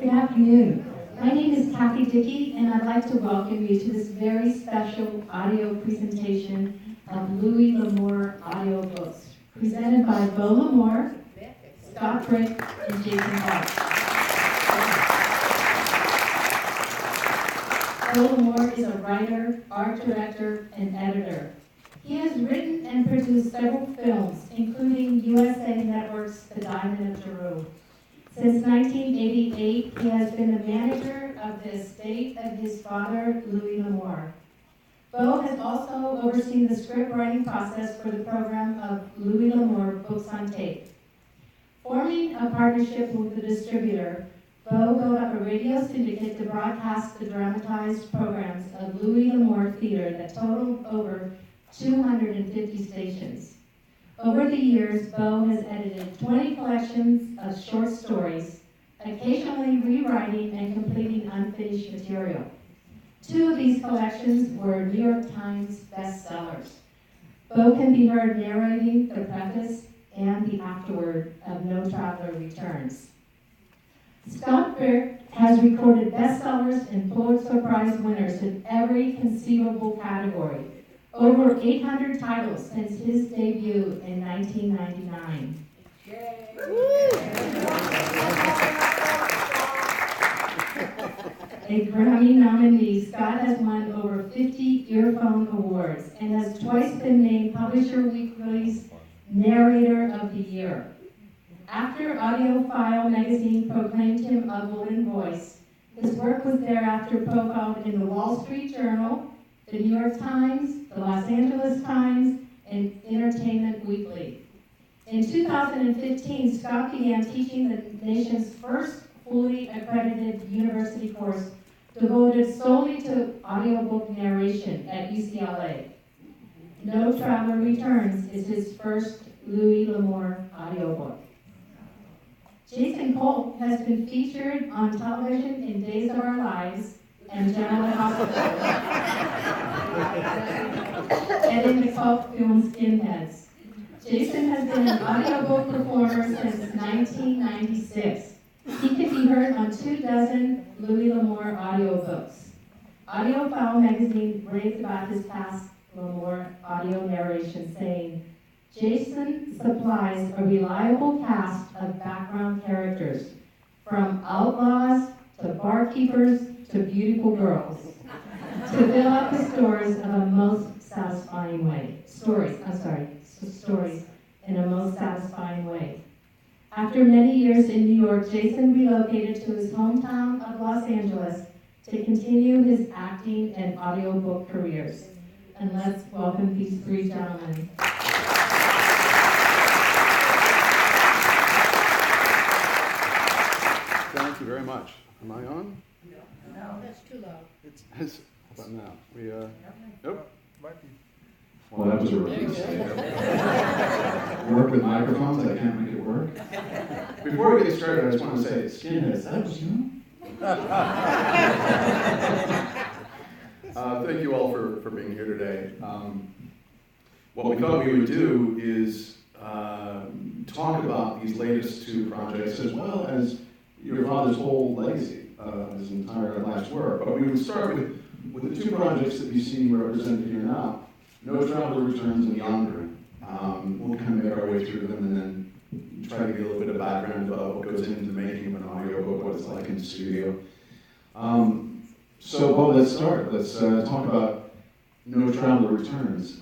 Good afternoon. My name is Kathy Dickey, and I'd like to welcome you to this very special audio presentation of Louis L'Amour audiobooks, presented by Beau L'Amour, Scott Brick, and Jason Culp. Beau L'Amour is a writer, art director, and editor. He has written and produced several films, including USA Network's The Diamond of Jeru. Since 1988, he has been the manager of the estate of his father, Louis L'Amour. Beau has also overseen the script writing process for the program of Louis L'Amour Books on Tape. Forming a partnership with the distributor, Beau built up a radio syndicate to broadcast the dramatized programs of Louis L'Amour Theater that totaled over 250 stations. Over the years, Beau has edited 20 collections of short stories, occasionally rewriting and completing unfinished material. 2 of these collections were New York Times bestsellers. Beau can be heard narrating the preface and the afterword of No Traveler Returns. Scott Brick has recorded bestsellers and Pulitzer Prize winners in every conceivable category. Over 800 titles since his debut in 1999. A Grammy nominee, Scott has won over 50 earphone awards and has twice been named Publisher Weekly's Narrator of the Year. After AudioFile magazine proclaimed him a golden voice, his work was thereafter profiled in the Wall Street Journal, the New York Times, the Los Angeles Times, and Entertainment Weekly. In 2015, Scott began teaching the nation's first fully accredited university course devoted solely to audiobook narration at UCLA. No Traveler Returns is his first Louis L'Amour audiobook. Jason Culp has been featured on television in Days of Our Lives and General Hospital, and in the cult film Skinheads. Jason has been an audiobook performer since 1996. He can be heard on 24 Louis L'Amour audiobooks. AudioFile magazine raves about his past L'Amour audio narration, saying, Jason supplies a reliable cast of background characters, from outlaws to barkeepers to beautiful girls, to fill out the stories in a most satisfying way. Stories in a most satisfying way. After many years in New York, Jason relocated to his hometown of Los Angeles to continue his acting and audiobook careers. And let's welcome these 3 gentlemen. Thank you very much. Am I on? No, that's too loud. How about now? Nope. Might be. Well, that was a really work with microphones, I can't make it work. Before we get started, I just want to say, Skinheads, that was you? thank you all for being here today. What we thought we would do is talk about these latest 2 projects as well as your father's whole legacy, his entire life's work. But we would start with the 2 projects that you see represented here now, No Traveler Returns and Yondering. We'll kind of make our way through them and then try to give you a little bit of background about what goes into making of an audiobook, what it's like in the studio. So, Beau, let's start. Let's talk about No Traveler Returns.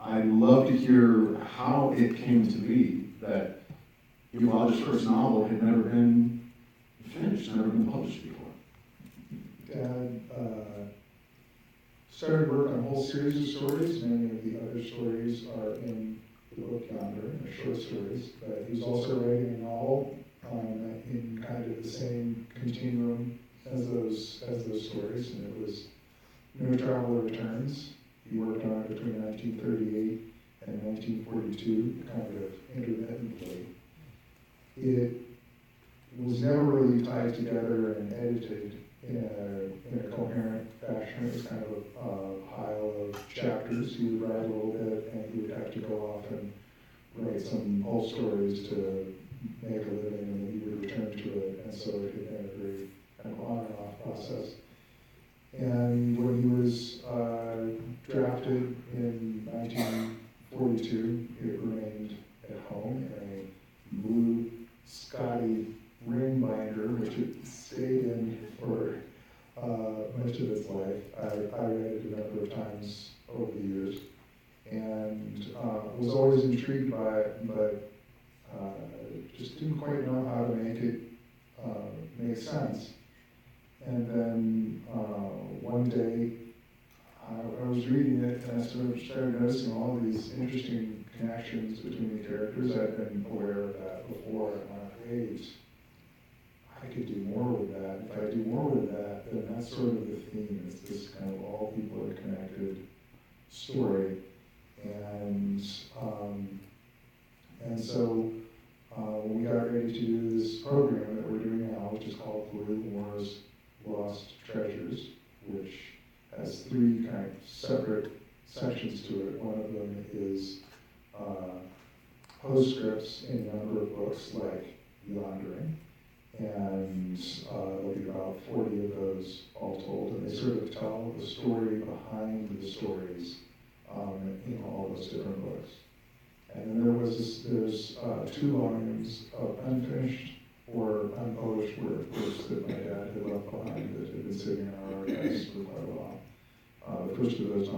I'd love to hear how it came to be that your father's first novel had never been finished, never been published before. Dad started work on a whole series of stories. Many of the other stories are in the book Yondering, the short stories. But he was also writing a novel in kind of the same continuum as those stories, and it was No Traveler Returns. He worked on it between 1938 and 1942, kind of intermittently. It was never really tied together and edited in a coherent fashion. It was kind of a pile of chapters. He would write a little bit, and he would have to go off and write some whole stories to make a living, and then he would return to it, and so it had been a very kind of on and off process. And when he was drafted in 1942, it remained at home in a blue Scotty ring binder, which it stayed in for much of its life. I read it a number of times over the years, and was always intrigued by it, but just didn't quite know how to make it make sense. And then one day, I was reading it, and I started noticing all these interesting connections between the characters. I'd been aware of that before, and I went, wait, I could do more with that. If I do more with that, then that's sort of the theme. It's this kind of all people are connected story. And so when we got ready to do this program that we're doing now, which is called Beau L'Amour's Lost Treasures, which has 3 kind of separate sections to it. One of them is postscripts in a number of books like Yondering, and there'll be about 40 of those all told, and they sort of tell the story behind the stories in all those different books. And then there's 2 volumes of unfinished or unpublished works that my dad had left behind that had been sitting in our archives for quite a while. The first of those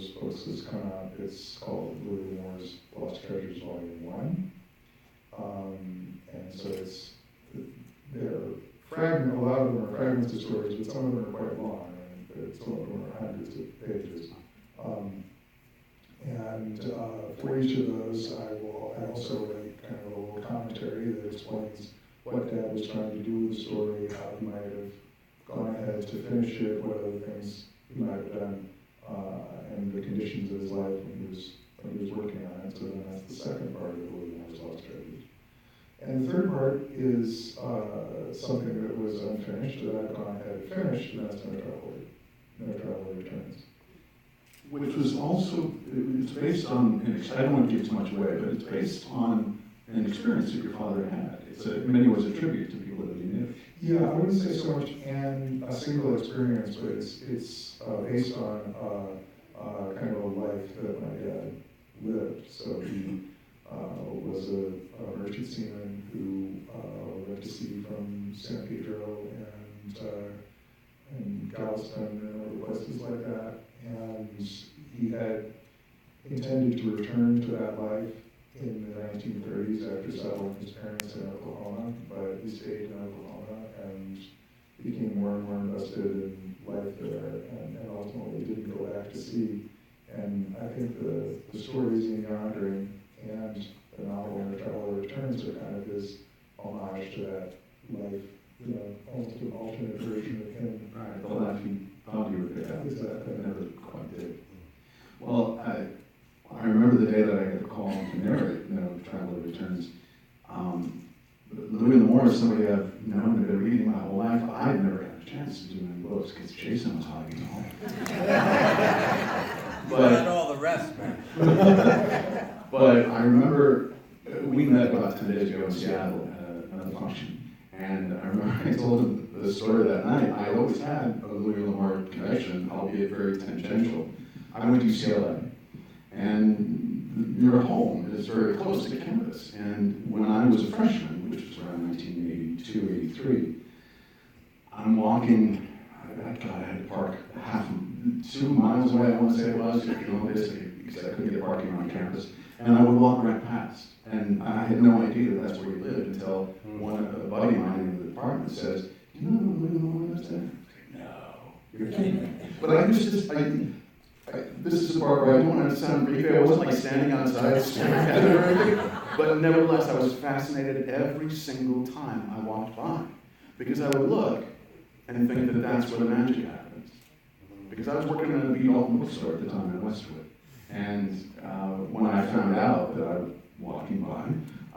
books that's come out, it's called Beau L'Amour's Lost Treasures Volume 1. And so they're fragments, a lot of them are fragments of stories, but some of them are quite long, and some of them are hundreds of pages. And for each of those, I also write kind of a little commentary that explains what Dad was trying to do with the story, how he might have gone ahead to finish it, what other things he might have done, and the conditions of his life when he was working on it. So then that's the second part of the Beau L'Amour's Lost Treasures. And the third part is something that was unfinished that I've gone ahead and finished, and that's No Traveler Returns. Which was also, it's based on, I don't want to give too much away, but it's based on an experience that your father had. It's in many ways a tribute to people that he knew. Yeah, I wouldn't say so much and a single experience, but it's based on kind of a life that my dad lived. So he was a merchant seaman who went to sea from San Pedro and Galveston and other places like that. And he had intended to return to that life in the 1930s after settling his parents in Oklahoma, but he stayed in Oklahoma and became more and more invested in life there, and ultimately didn't go back to sea. And I think the stories in Yondering and the novel No Traveler Returns are kind of his homage to that life, you know, almost an alternate version of him. Right, the life he thought he would pick up. Exactly. Never quite did. Well, I remember the day that I got the call to narrate No Traveler Returns. Louis L'Amour is somebody I've known and been reading my whole life. I'd never had a chance to do any books because Jason was hogging it all. But all the rest, man. But I remember we met about 10 days ago in Seattle at another function, and I remember I told him the story that night. I always had a Louis L'Amour connection, albeit very tangential. I went to UCLA, and your home is very close to campus. And when I was a freshman, which was around 1982, 83, I'm walking. I had to park 2 miles away, I want to say it was, because I couldn't get parking on campus. And I would walk right past. And I had no idea that that's where he lived until a buddy of mine in the department says, "Do you know who Louis L'Amour lives there?" No, you're kidding me. But this is the part where I don't want to sound creepy. I wasn't like standing outside staring at it or anything. But nevertheless, I was fascinated every single time I walked by. Because I would look and think that that's where the magic happens. Because I was working in a Beat Alton bookstore at the time in Westwood. And when I found out that I was walking by,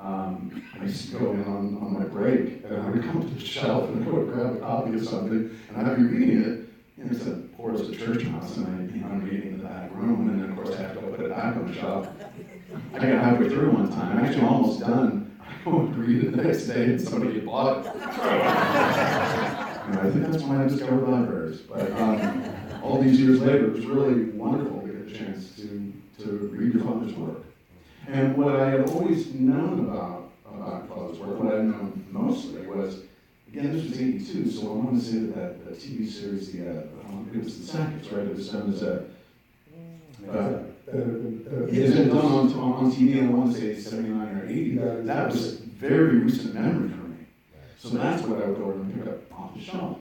I used to go in on my break, and I would come to the shelf and I would grab a copy of something, and I'd be reading it. And it's poor as a church mouse, and I'm reading in the back room, and then of course I have to go put it back on the shelf. I got halfway through one time, I'm actually almost done. I went to read it the next day and somebody had bought it. And I think that's when I discovered libraries. But all these years later, it was really wonderful to get the chance to read your father's work. And what I had always known about your father's work, what I had known mostly was, again, this was '82, so I want to say that the TV series, it was the Sackers, right? It was done as a, it's been done on TV, and I want to say 79 or 80. That was very recent memory for me. So that's what I would go and pick up off the shelf.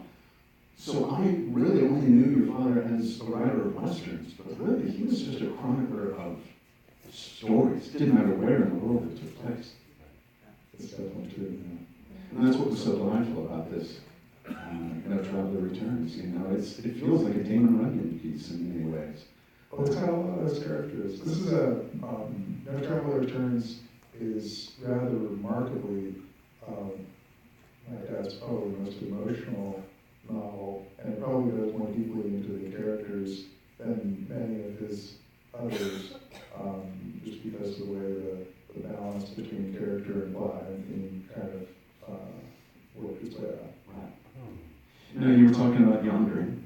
So I really only knew your father as a writer of Westerns, but really he was just a chronicler of stories. It didn't matter where in the world it took place. It's definitely true. And that's what was so delightful about this, Traveler Returns. It feels like a Damon Runyon piece in many ways. Well, it's got a lot of those characters. This is No Traveler Returns is rather remarkably my dad's probably the most emotional novel, and it probably goes more deeply into the characters than many of his others, just because of the way the balance between character and plot and theme kind of worked its way out. Right. You were talking about Yondering.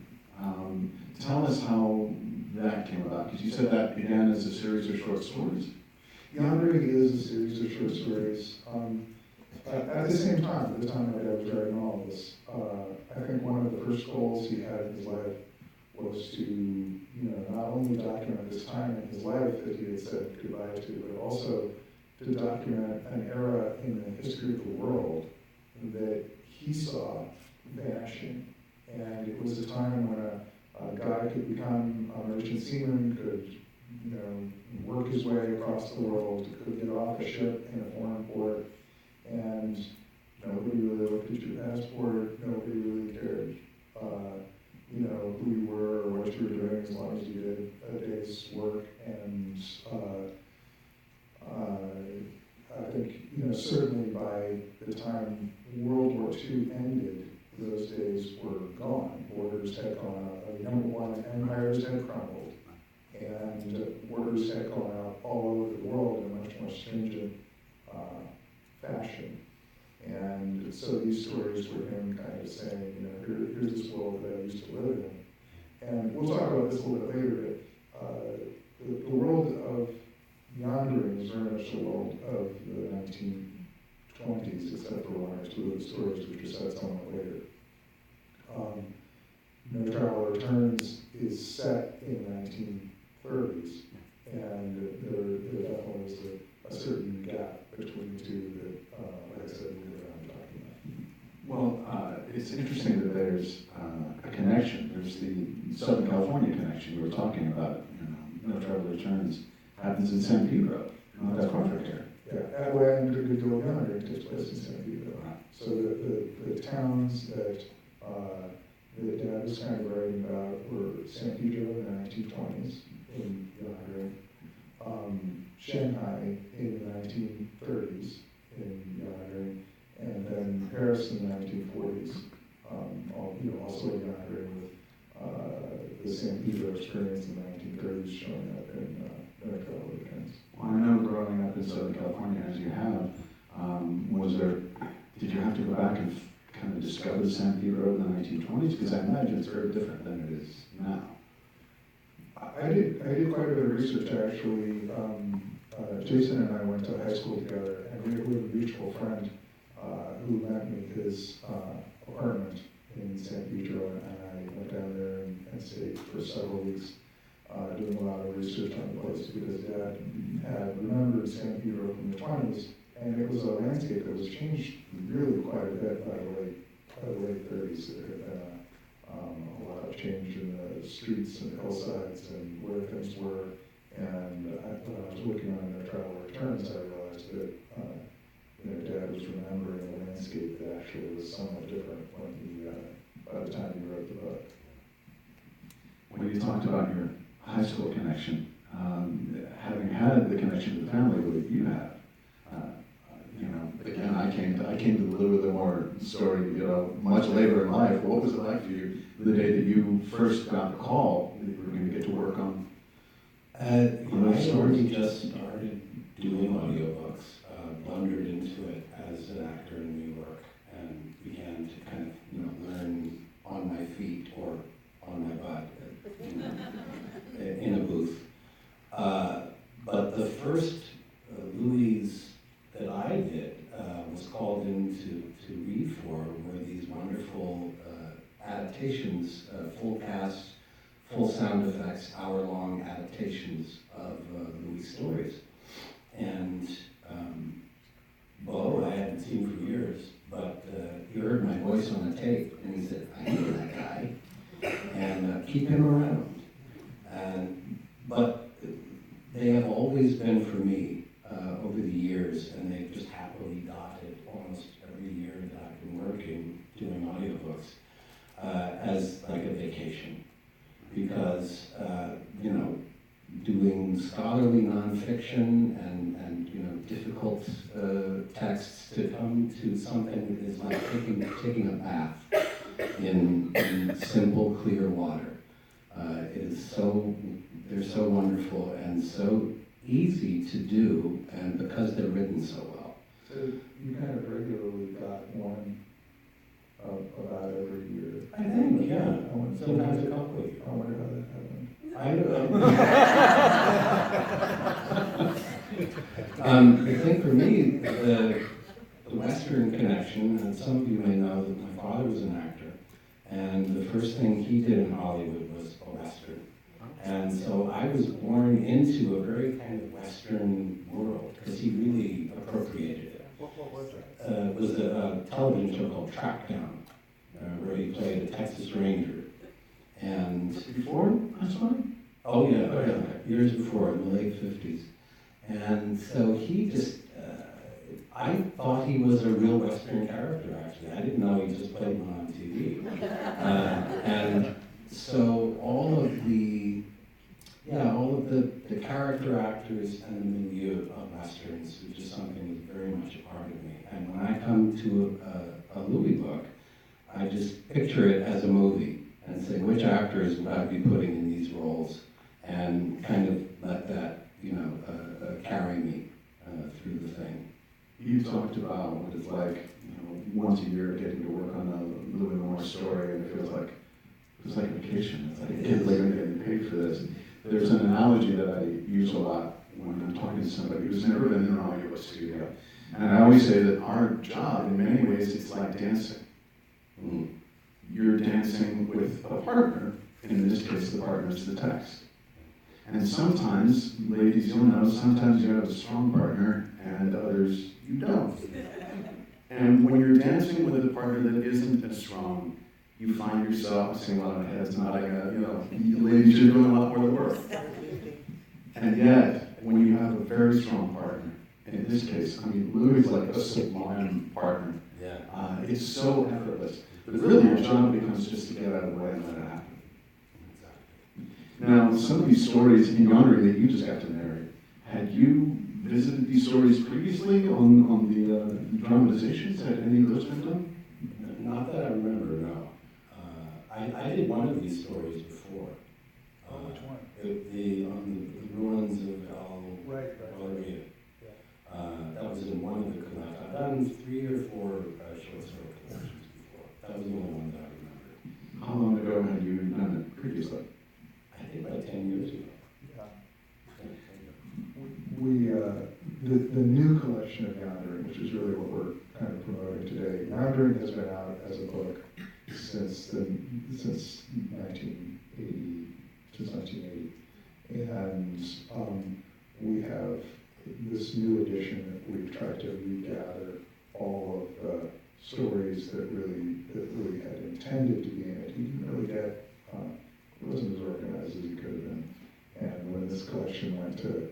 Tell us how that came about, because you said that began as a series of short stories. Yondering is a series of short stories. At the same time, at the time my dad was writing all of this, I think one of the first goals he had in his life was to, not only document this time in his life that he had said goodbye to, but also to document an era in the history of the world that he saw vanishing. And it was a time when a guy could become a merchant seaman, could work his way across the world, could get off a ship in a foreign port, and nobody really looked at your passport, nobody really cared, who you were or what you were doing, as long as you did a day's work. And I think, certainly by the time World War II ended, those days were gone. Borders had gone out. Number one, empires had crumbled, and borders had gone out all over the world in a much more stringent fashion. And so these stories were him kind of saying, here's this world that I used to live in. And we'll talk about this a little bit later, but the world of Yondering is very much the world of the 1920s, except for one or two of the stories which are set somewhat later. No Traveler Returns is set in the 1930s, and there definitely is a certain gap between the two that, like I said, we'll go around talking about. Well, it's interesting that there's a connection. There's the Southern California connection we were talking about. No Traveler Returns happens in San Pedro, that's perfect here. Yeah, and a good deal of Yondering takes place in San Pedro. Right. So the towns that Dad was kind of writing about were San Pedro in the 1920s in Yondering, Shanghai in the 1930s in Yondering, and then Paris in the 1940s. Also Yondering with the San Pedro experience in the 1930s showing up in No Traveler Returns. Well, I know growing up in Southern California, as you have, did you have to go back and kind of discover San Pedro in the 1920s? Because I imagine it's very different than it is now. I did quite a bit of research, actually. Jason and I went to high school together, and we have a mutual friend who lent me his apartment in San Pedro, and I went down there and stayed for several weeks doing a lot of research on the place, because Dad had remembered San Pedro from the 20s, and it was a landscape that was changed really quite a bit by the late 30s. There had been a lot of change in the streets and hillsides and where things were. And when I was working on No Traveler Returns, I realized that Dad was remembering a landscape that actually was somewhat different by the time he wrote the book. When you talked about your high school connection, having had the connection to the family that you have, again, I came to the Live With More story, much later in life. What was it like for you the day that you first got the call that you were going to get to work on? I already just started doing audiobooks, blundered into it. for were these wonderful adaptations, full cast, full sound effects, hour-long adaptations of Louis' stories. And Beau, I hadn't seen for years, but he heard my voice on the tape, and he said, I know that guy, and keep him around. But they have always been for me over the years, and they've just happily dotted almost every year that I've been working, doing audiobooks, as like a vacation. Because, doing scholarly nonfiction and difficult texts to come to something that is like taking a bath in simple, clear water. They're so wonderful and so easy to do, and because they're written so well. So you kind of regularly got one about every year. I think, yeah. Sometimes a couple of years. I wonder how that happened. I think for me, the Western connection, and some of you may know that my father was an actor, and the first thing he did in Hollywood was a Western. And so I was born into a very kind of Western world, because he really appropriated it. What was that? It was a television show called Trackdown, where he played a Texas Ranger. And Before this one? Oh yeah, years before, in the late 50s. And so he just, I thought he was a real Western character, actually. I didn't know he just played one on TV. And so all of the character actors and the milieu of Westerns, which is something that's very much a part of me. And when I come to a Louis book, I just picture it as a movie and say, which actors would I be putting in these roles? And kind of let that, carry me through the thing. You talked about what it's like, once a year getting to work on a Louis L'Amour story, and it feels like vacation. It's like, I can't believe I'm getting paid for this. There's an analogy that I use a lot when I'm talking to somebody who's never been in an audiobook studio. And I always say that our job, in many ways, it's like dancing. Mm. You're dancing with a partner. In this case, the partner is the text. And sometimes, ladies, you'll know, sometimes you have a strong partner and others you don't. And when you're dancing with a partner that isn't as strong, you find yourself saying, well, my head's nodding, ladies, you're doing a lot more work. And yet, when you have a very strong partner, in this case, Louis is like a sublime partner. Yeah. It's so effortless. But really, your job becomes just to get out of the way and let it happen. Now, some of these stories in Yondering that you just got to narrate, had you visited these stories previously on the dramatizations? Had any of those been done? Not that I remember, no. I did one of these stories before. Which one? The ruins of Right. Valeria. That was in one of the collections. I've done 3 or 4 short story collections before. That was the only one that I remember. How long ago had you done it previously? I think about 10 years ago. Yeah. The new collection of Yondering, which is really what we're kind of promoting today. Yondering has been out as a book since 1980, and we have this new edition that we've tried to regather all of the stories that Louis had intended to be in it. He didn't really get, it wasn't as organized as he could have been. And when this collection went to,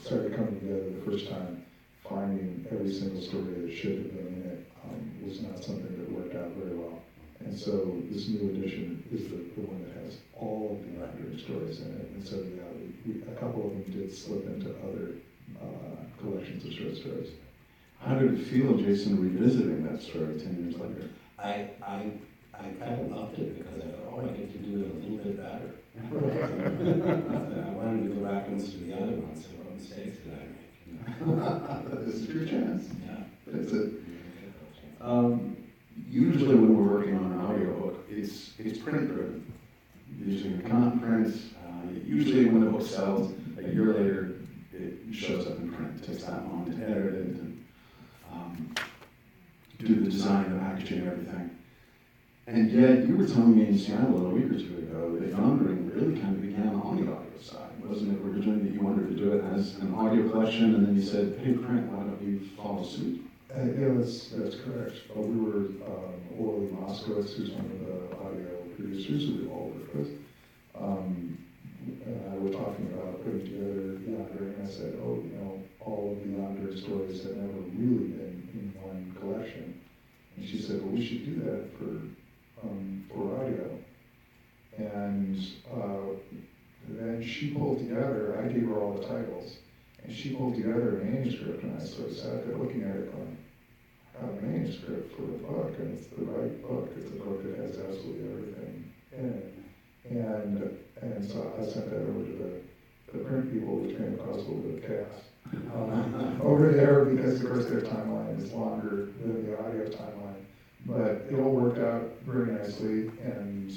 started coming together the first time, finding every single story that should have been in it was not something that worked out very well. And so this new edition is the one that has all of the Yondering stories in it. And so a couple of them did slip into other collections of short stories. How did it feel, Jason, revisiting that story 10 years later? I kind of loved it because I thought, I get to do it a little bit better. I wanted to go back and listen to the other ones and what mistakes did I make? This is your chance. Yeah. That's it. Usually when we're working on an audiobook, it's print driven. Usually you cannot print. Usually when the book sells, a year later, it shows up in print. It takes that long to edit it. do the design, the packaging, and everything. And yet, you were telling me in Seattle a week or two ago that Yondering really kind of began on the audio side. Wasn't it originally that you wanted to do it as an audio collection, and then you said, hey, print, why don't you follow suit? Yeah, that's correct. We were, Orly Moskowitz, who's one of the audio producers who we've all worked with, and I were talking about putting together Yondering, and I said, oh, all of the Yondering stories have never really been in one collection. And she said, well, we should do that for audio. And then she pulled together, I gave her all the titles, and she pulled together a manuscript, and I sort of sat there looking at it going, I have a manuscript for a book, and it's the right book. It's a book that has absolutely everything in it. And so I sent that over to the print people, which came across a little bit of chaos over there, because of course their timeline is longer than the audio timeline. But it all worked out very nicely, and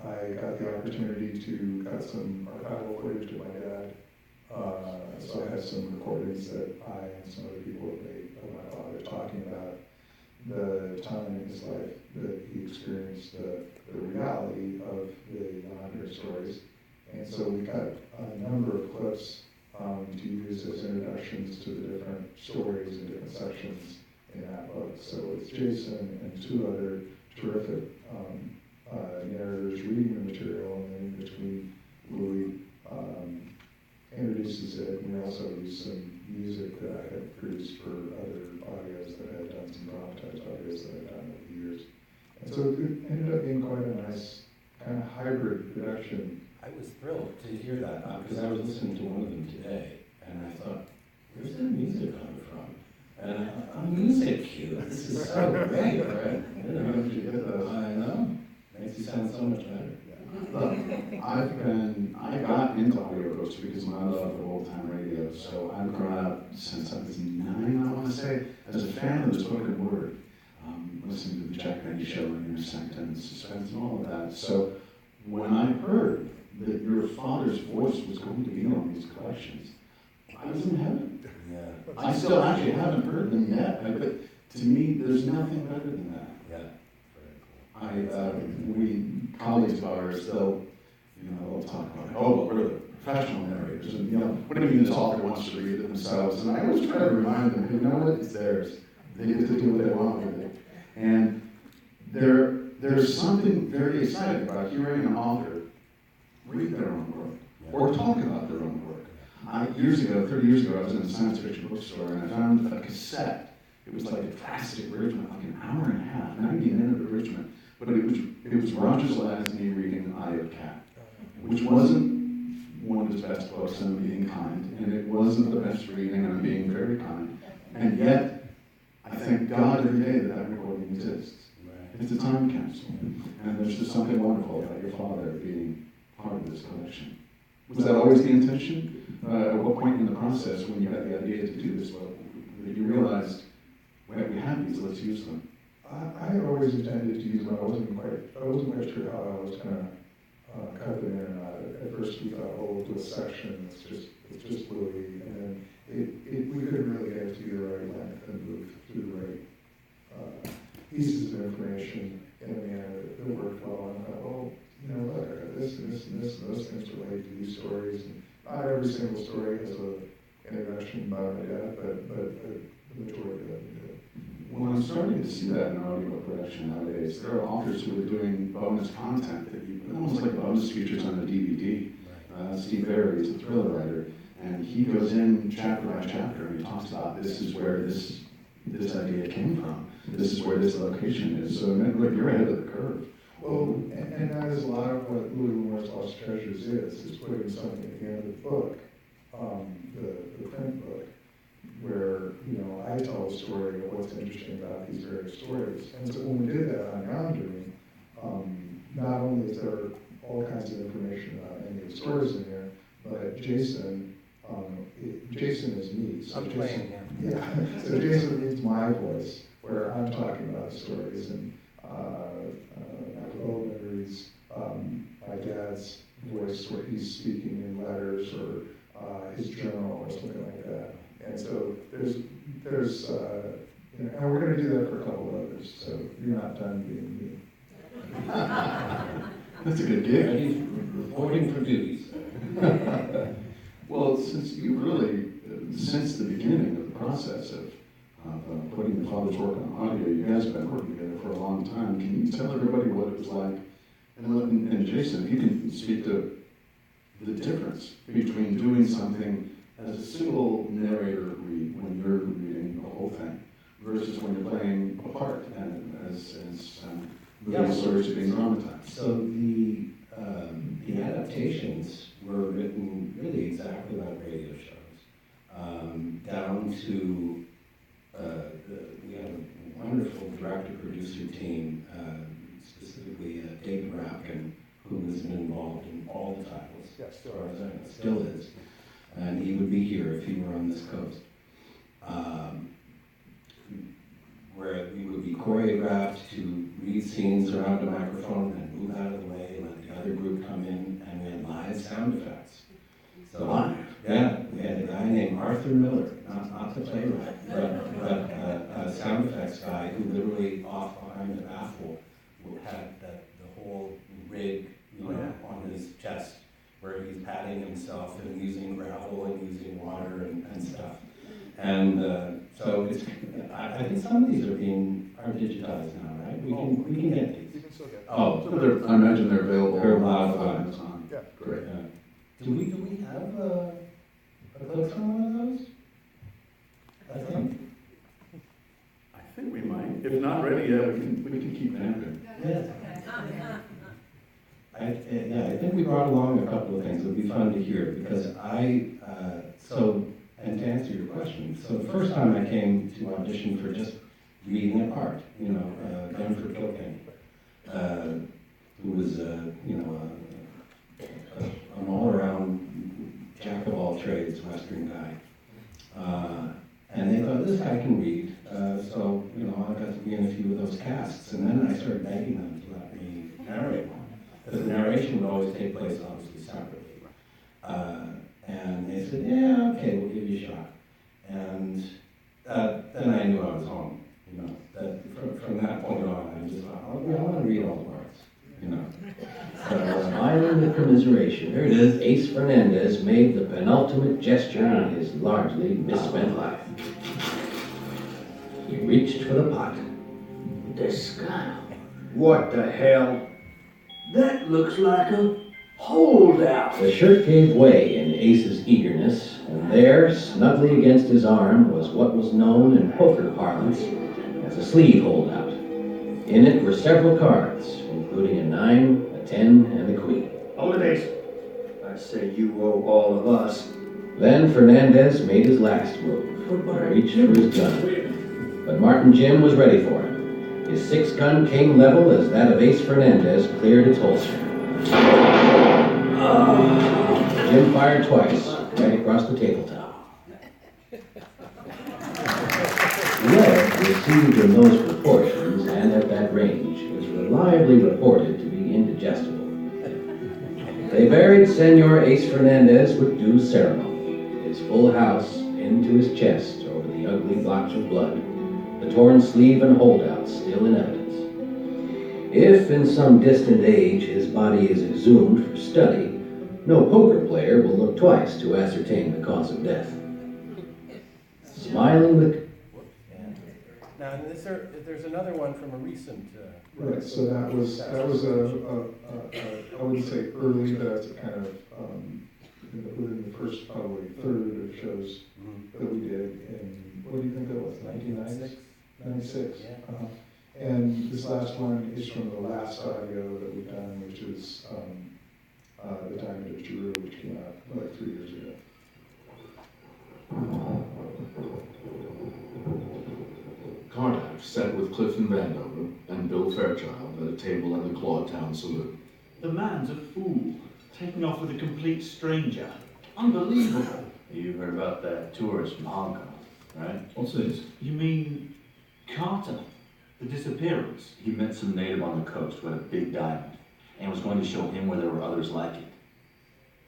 I got the opportunity to cut some archival footage of my dad. So I have some recordings that I and some other people have made of my father talking about the time in his life that he experienced the reality of the Yondering stories. And so we cut a number of clips to use as introductions to the different stories and different sections in that book. So it's Jason and two other terrific narrators reading the material, and then in between Louis introduces it, and we also use some music that I had produced for other audios that I had done, some dramatized audios that I've done over the years. And so it ended up being quite a nice kind of hybrid production. I was thrilled to hear that, because I was listening to one of them today, and I thought, where's the music coming from? And I thought, oh, music cue, this is so great, right? I know, makes you sound so much better. I got into audiobooks because of my love of old-time radio. So I've grown up since I was 9, I want to say, as a fan of the spoken word, listening to the Jack Benny Show and Intersect and Suspense and all of that. So when I heard that your father's voice was going to be on these collections, I was in heaven. Yeah. I still actually haven't heard them yet, but to me, there's nothing better than that. Yeah. Very cool. We colleagues of ours, they'll talk about, oh, we're the professional narrators, and what do you mean this author wants to read it themselves? And I always try to remind them, you know what, it's theirs. They get to do what they want with it. And there's something very exciting about hearing an author read their own work, or talk about their own work. 30 years ago, I was in a science fiction bookstore, and I found a cassette. It was like a classic abridgment, like an hour and a half, 90-minute abridgment. But it was Roger Zelazny reading Eye of Cat, which wasn't one of his best books, and I'm being kind, and it wasn't the best reading, and I'm being very kind. And yet, I thank God every day that recording exists. It's a time capsule, and there's just something wonderful about your father being part of this collection. Was that always the intention? At what point in the process, when you had the idea to do this book, that you realized, well, we have these, let's use them? I had always intended to use them. I wasn't quite sure how I was going to cut them in. At first we thought, oh, we'll do a section. It's just Louis, and then we couldn't really get it to be the right length and move through the right pieces of information in a manner that worked well. And I thought, oh, look, I got this and this and this, and those things relate to these stories. And not every single story has an introduction about my dad, but the majority of them do. Well, I'm starting to see that in audio production nowadays. There are authors who are doing bonus content that almost like bonus features on a DVD. Steve Berry is a thriller writer, and he goes in chapter by chapter and he talks about this is where this idea came from. This is where this location is. So look, you're ahead of the curve. Well, and that is a lot of what Louis L'Amour's Lost Treasures is putting something at the end of the book, the print book, where I tell a story of what's interesting about these various stories. And so when we did that on Yondering, not only is there all kinds of information about any of the stories in there, but Jason is me. So I'm playing him. Yeah. So Jason reads my voice, where I'm talking about the stories, and Michael Oldman reads my dad's voice, where he's speaking in letters or his journal or something like that. And so there's And we're gonna do that for a couple of others, so you're not done being me. That's a good gig. He's reporting for duties. Well, since you really, since the beginning of the process of putting the father's work on audio, you guys have been working together for a long time. Can you tell everybody what it was like? And Jason, if you can speak to the difference between doing something as a single narrator read when you're reading the whole thing versus when you're playing a part and as movie stories are being dramatized. So the adaptations were written really exactly like radio shows, down to we have a wonderful director-producer team, specifically David Rapkin, who has been involved in all the titles, as far as I know, still is, and he would be here if he were on this coast. Where we would be choreographed to read scenes around a microphone and move out of the way and let the other group come in, and we had live sound effects. So, yeah, we had a guy named Arthur Miller, not the playwright, but a sound effects guy who literally off behind the baffle had the whole rig, on his chest, where he's patting himself and using gravel and using water and stuff. And so it's, I think some of these are digitized now, right? We can get these. You can still get them. Oh, I imagine they're available. They're live. on. Yeah. Great. Do we have a clip from one of those? I think. I think we might. If not ready yet, we can keep napping. Yeah. I think we brought along a couple of things that would be fun to hear because and to answer your question, so the first time I came to audition for just reading a part, Jennifer Kilkenny, who was, an all-around jack of all trades Western guy. And they thought, this guy can read, so, I got to be in a few of those casts. And then I started begging them to let me narrate one, because the narration would always take place, obviously, separately. And they said, yeah, okay, we'll give you a shot. And then I knew I was home, that from that point on, I just thought, I want to read all the parts, So, smiling with commiseration, there it is. Ace Fernandez made the penultimate gesture in his largely misspent life. He reached for the pot. This guy. What the hell? That looks like a holdout. The shirt gave way in Ace's eagerness, and there, snugly against his arm, was what was known in poker parlance as a sleeve holdout. In it were several cards, including a 9, a 10, and a queen. Hold it, Ace. I say you owe all of us. Then Fernandez made his last move. He reached for his gun. But Martin Jim was ready for him. His 6-gun came level as that of Ace Fernandez cleared its holster. Jim fired twice, right across the tabletop. Lead received in those proportions and at that range is reliably reported to be indigestible. They buried Senor Ace Fernandez with due ceremony, his full house into his chest over the ugly blotch of blood, the torn sleeve and holdout still in evidence. If in some distant age his body is exhumed for study, no poker player will look twice to ascertain the cause of death. Smiling with... Now, there's another one from a recent... Right, so that was I wouldn't say early, but that's kind of within the first probably third of shows that we did in, what do you think that was, 1996? 96. Yeah. And this last one is from the last audio that we've done, which is The Diamond of Jeru, which came out like 3 years ago. Cardiff sat with Clifton Vandover and Bill Fairchild at a table in the Clawtown Saloon. The man's a fool, taking off with a complete stranger. Unbelievable. You heard about that tourist from Hong Kong, right? What's this? You mean Carter? The disappearance? He met some native on the coast who had a big diamond and was going to show him where there were others like it.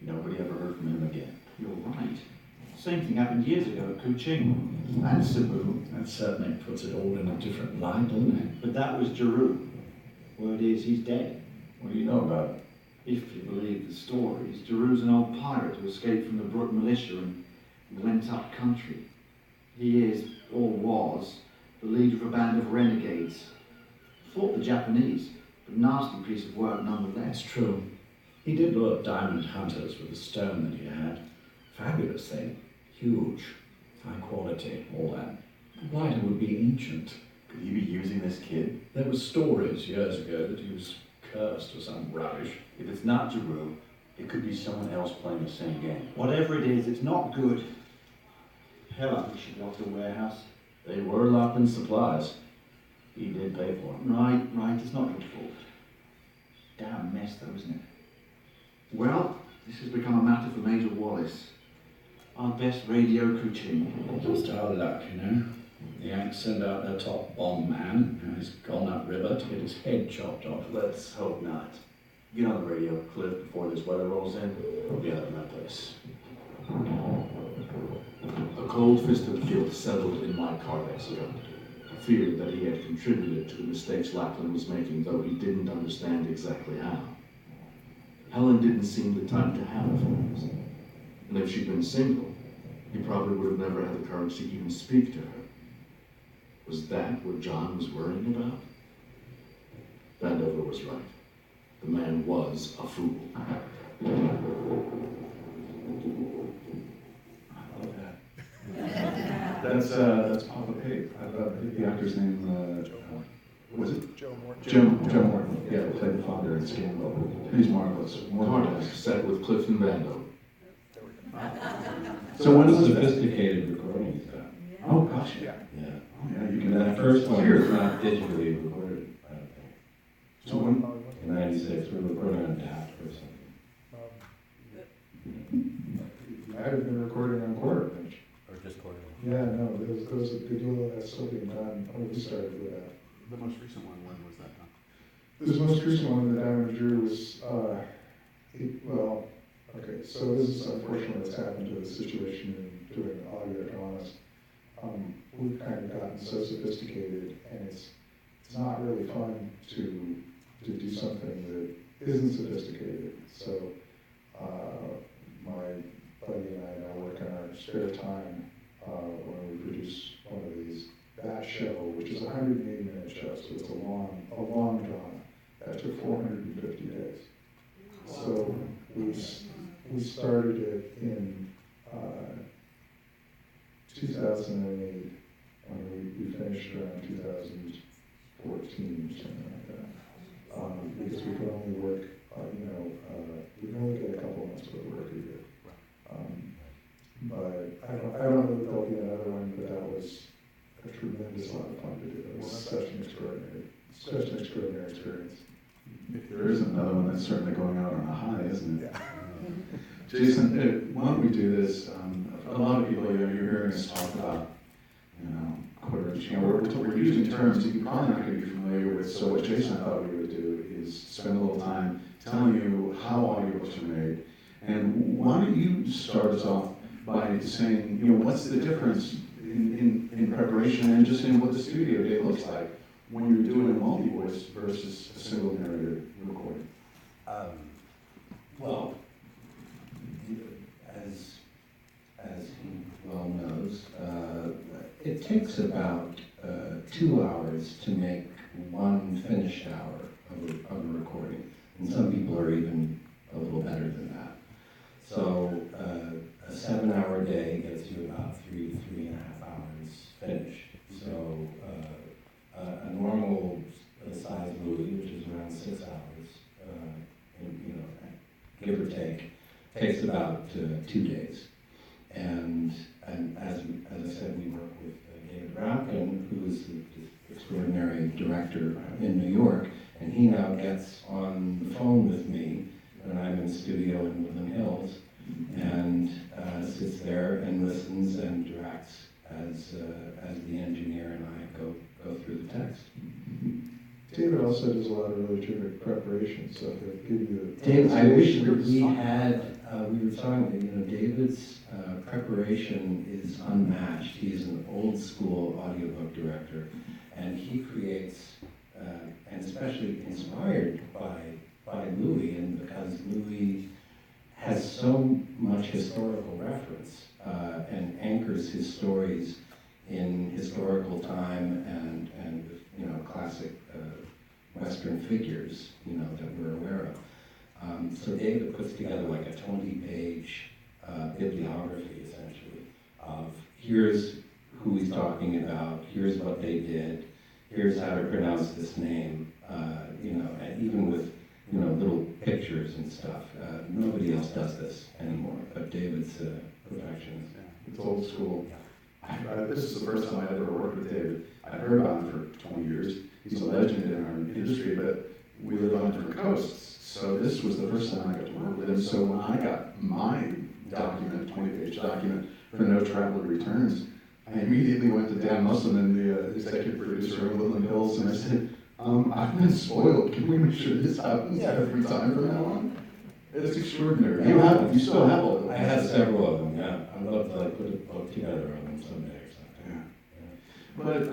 Nobody ever heard from him again. You're right. Same thing happened years ago at Kuching. And Cebu. That certainly puts it all in a different light, doesn't it? But that was Giroux. Word is he's dead. What do you know about it? If you believe the stories, Giroux's an old pirate who escaped from the Brook militia and went up country. He is, or was, the leader of a band of renegades. Fought the Japanese, but nasty piece of work nonetheless. That's true. He did lure diamond hunters with the stone that he had. Fabulous thing. Huge. High quality, all that. The blighter would be ancient. Could he be using this kid? There were stories years ago that he was cursed or some rubbish. If it's not Giroux, it could be someone else playing the same game. Whatever it is, it's not good. Hell, I think we should go to the warehouse. They were lopping supplies. He did pay for them. Right, it's not your fault. Damn mess though, isn't it? Well, this has become a matter for Major Wallace. Our best radio Kuching. Just our luck, you know. The Yanks send out their top bomb man, and he's gone upriver to get his head chopped off. Let's hope not. Get on the radio, Cliff, before this weather rolls in. We'll be out of my place. A cold fist of guilt settled in my Cardex gut. I feared that he had contributed to the mistakes Lackland was making, though he didn't understand exactly how. Helen didn't seem the type to have affairs. And if she'd been single, he probably would have never had the courage to even speak to her. Was that what John was worrying about? Vandover was right. The man was a fool. That's Papa Pig. I think the actor's name, was it? Joe Morton. Yeah, played the father in Scandal. He's marvelous. Cardex sat with Cliff and Vandover. So when was Sophisticated recording he's got. Oh, gosh, yeah. Yeah. Oh, yeah, you And can. that first one was not digitally recorded, I don't think. So when, In '96, we were recording on DAT or something. Might have been recording on quarter pitch. Or just quarter. Yeah, no, those the deal of that still being done. Oh, we started with that. the most recent one, when was that done? This most recent one that Diamond drew was, well, okay, so this is unfortunately what's happened to the situation in doing audio dramas. We've kind of gotten so sophisticated, and it's not really fun to do something that isn't sophisticated. So my buddy and I now work in our spare time when we produce one of these. That show, which is a 180-minute show, so it's a long drama. That took 450 days. So we started it in 2008, and we finished around 2014 or something like that. Because we could only work, we can only get a couple months worth of work a year. But I don't know if there'll be another one, but that was a tremendous lot of fun to do. It was such an extraordinary experience. If there is another one, that's certainly going out on a high, isn't it? Jason, why don't we do this? A lot of people, you're hearing us talk about, quarter inch. We're using terms that you're probably not going to be familiar with. So what Jason thought we would do is spend a little time telling you how audiobooks are made. And why don't you start us off by saying, what's the difference in preparation and just in what the studio day looks like when you're doing a multi-voice versus a single narrator recording? Well, as he well knows, it takes about 2 hours to make one finished hour of a recording, and some people are even a little better than that. So a 7-hour day gets you about 3 to 3.5 hours finished. So a normal size movie, which is around 6 hours, give or take, takes about 2 days. And as I said, we work with David Rapkin, who is the extraordinary director in New York, and he now gets on the phone with me when I'm in the studio in Woodland Hills, and sits there and listens and directs as the engineer and I go through the text. David also does a lot of really terrific preparation, so he'll give you Dave, I wish that we had We were talking, David's preparation is unmatched. He is an old school audiobook director, and he creates, and especially inspired by Louis, and because Louis has so much historical reference and anchors his stories in historical time and classic Western figures, that we're aware of. So David puts together like a 20-page bibliography, essentially, of here's who he's talking about, here's what they did, here's how to pronounce this name, and even with, little pictures and stuff. Nobody else does this anymore, but David's perfection. It's old school. This is the first time I ever worked with David. I've heard about him for 20 years. He's a legend in our industry, but we live on different coasts. So this was the first time I got to work with him. So when I got my document, 20-page document for No Traveler Returns, I immediately went to Dan Musselman, the executive producer of Woodland Hills, and I said, I've been spoiled. Can we make sure this happens every time from now on? It's extraordinary. You still have all of them. I have several of them, yeah. I'd love to put a book together on them someday or something. Yeah. But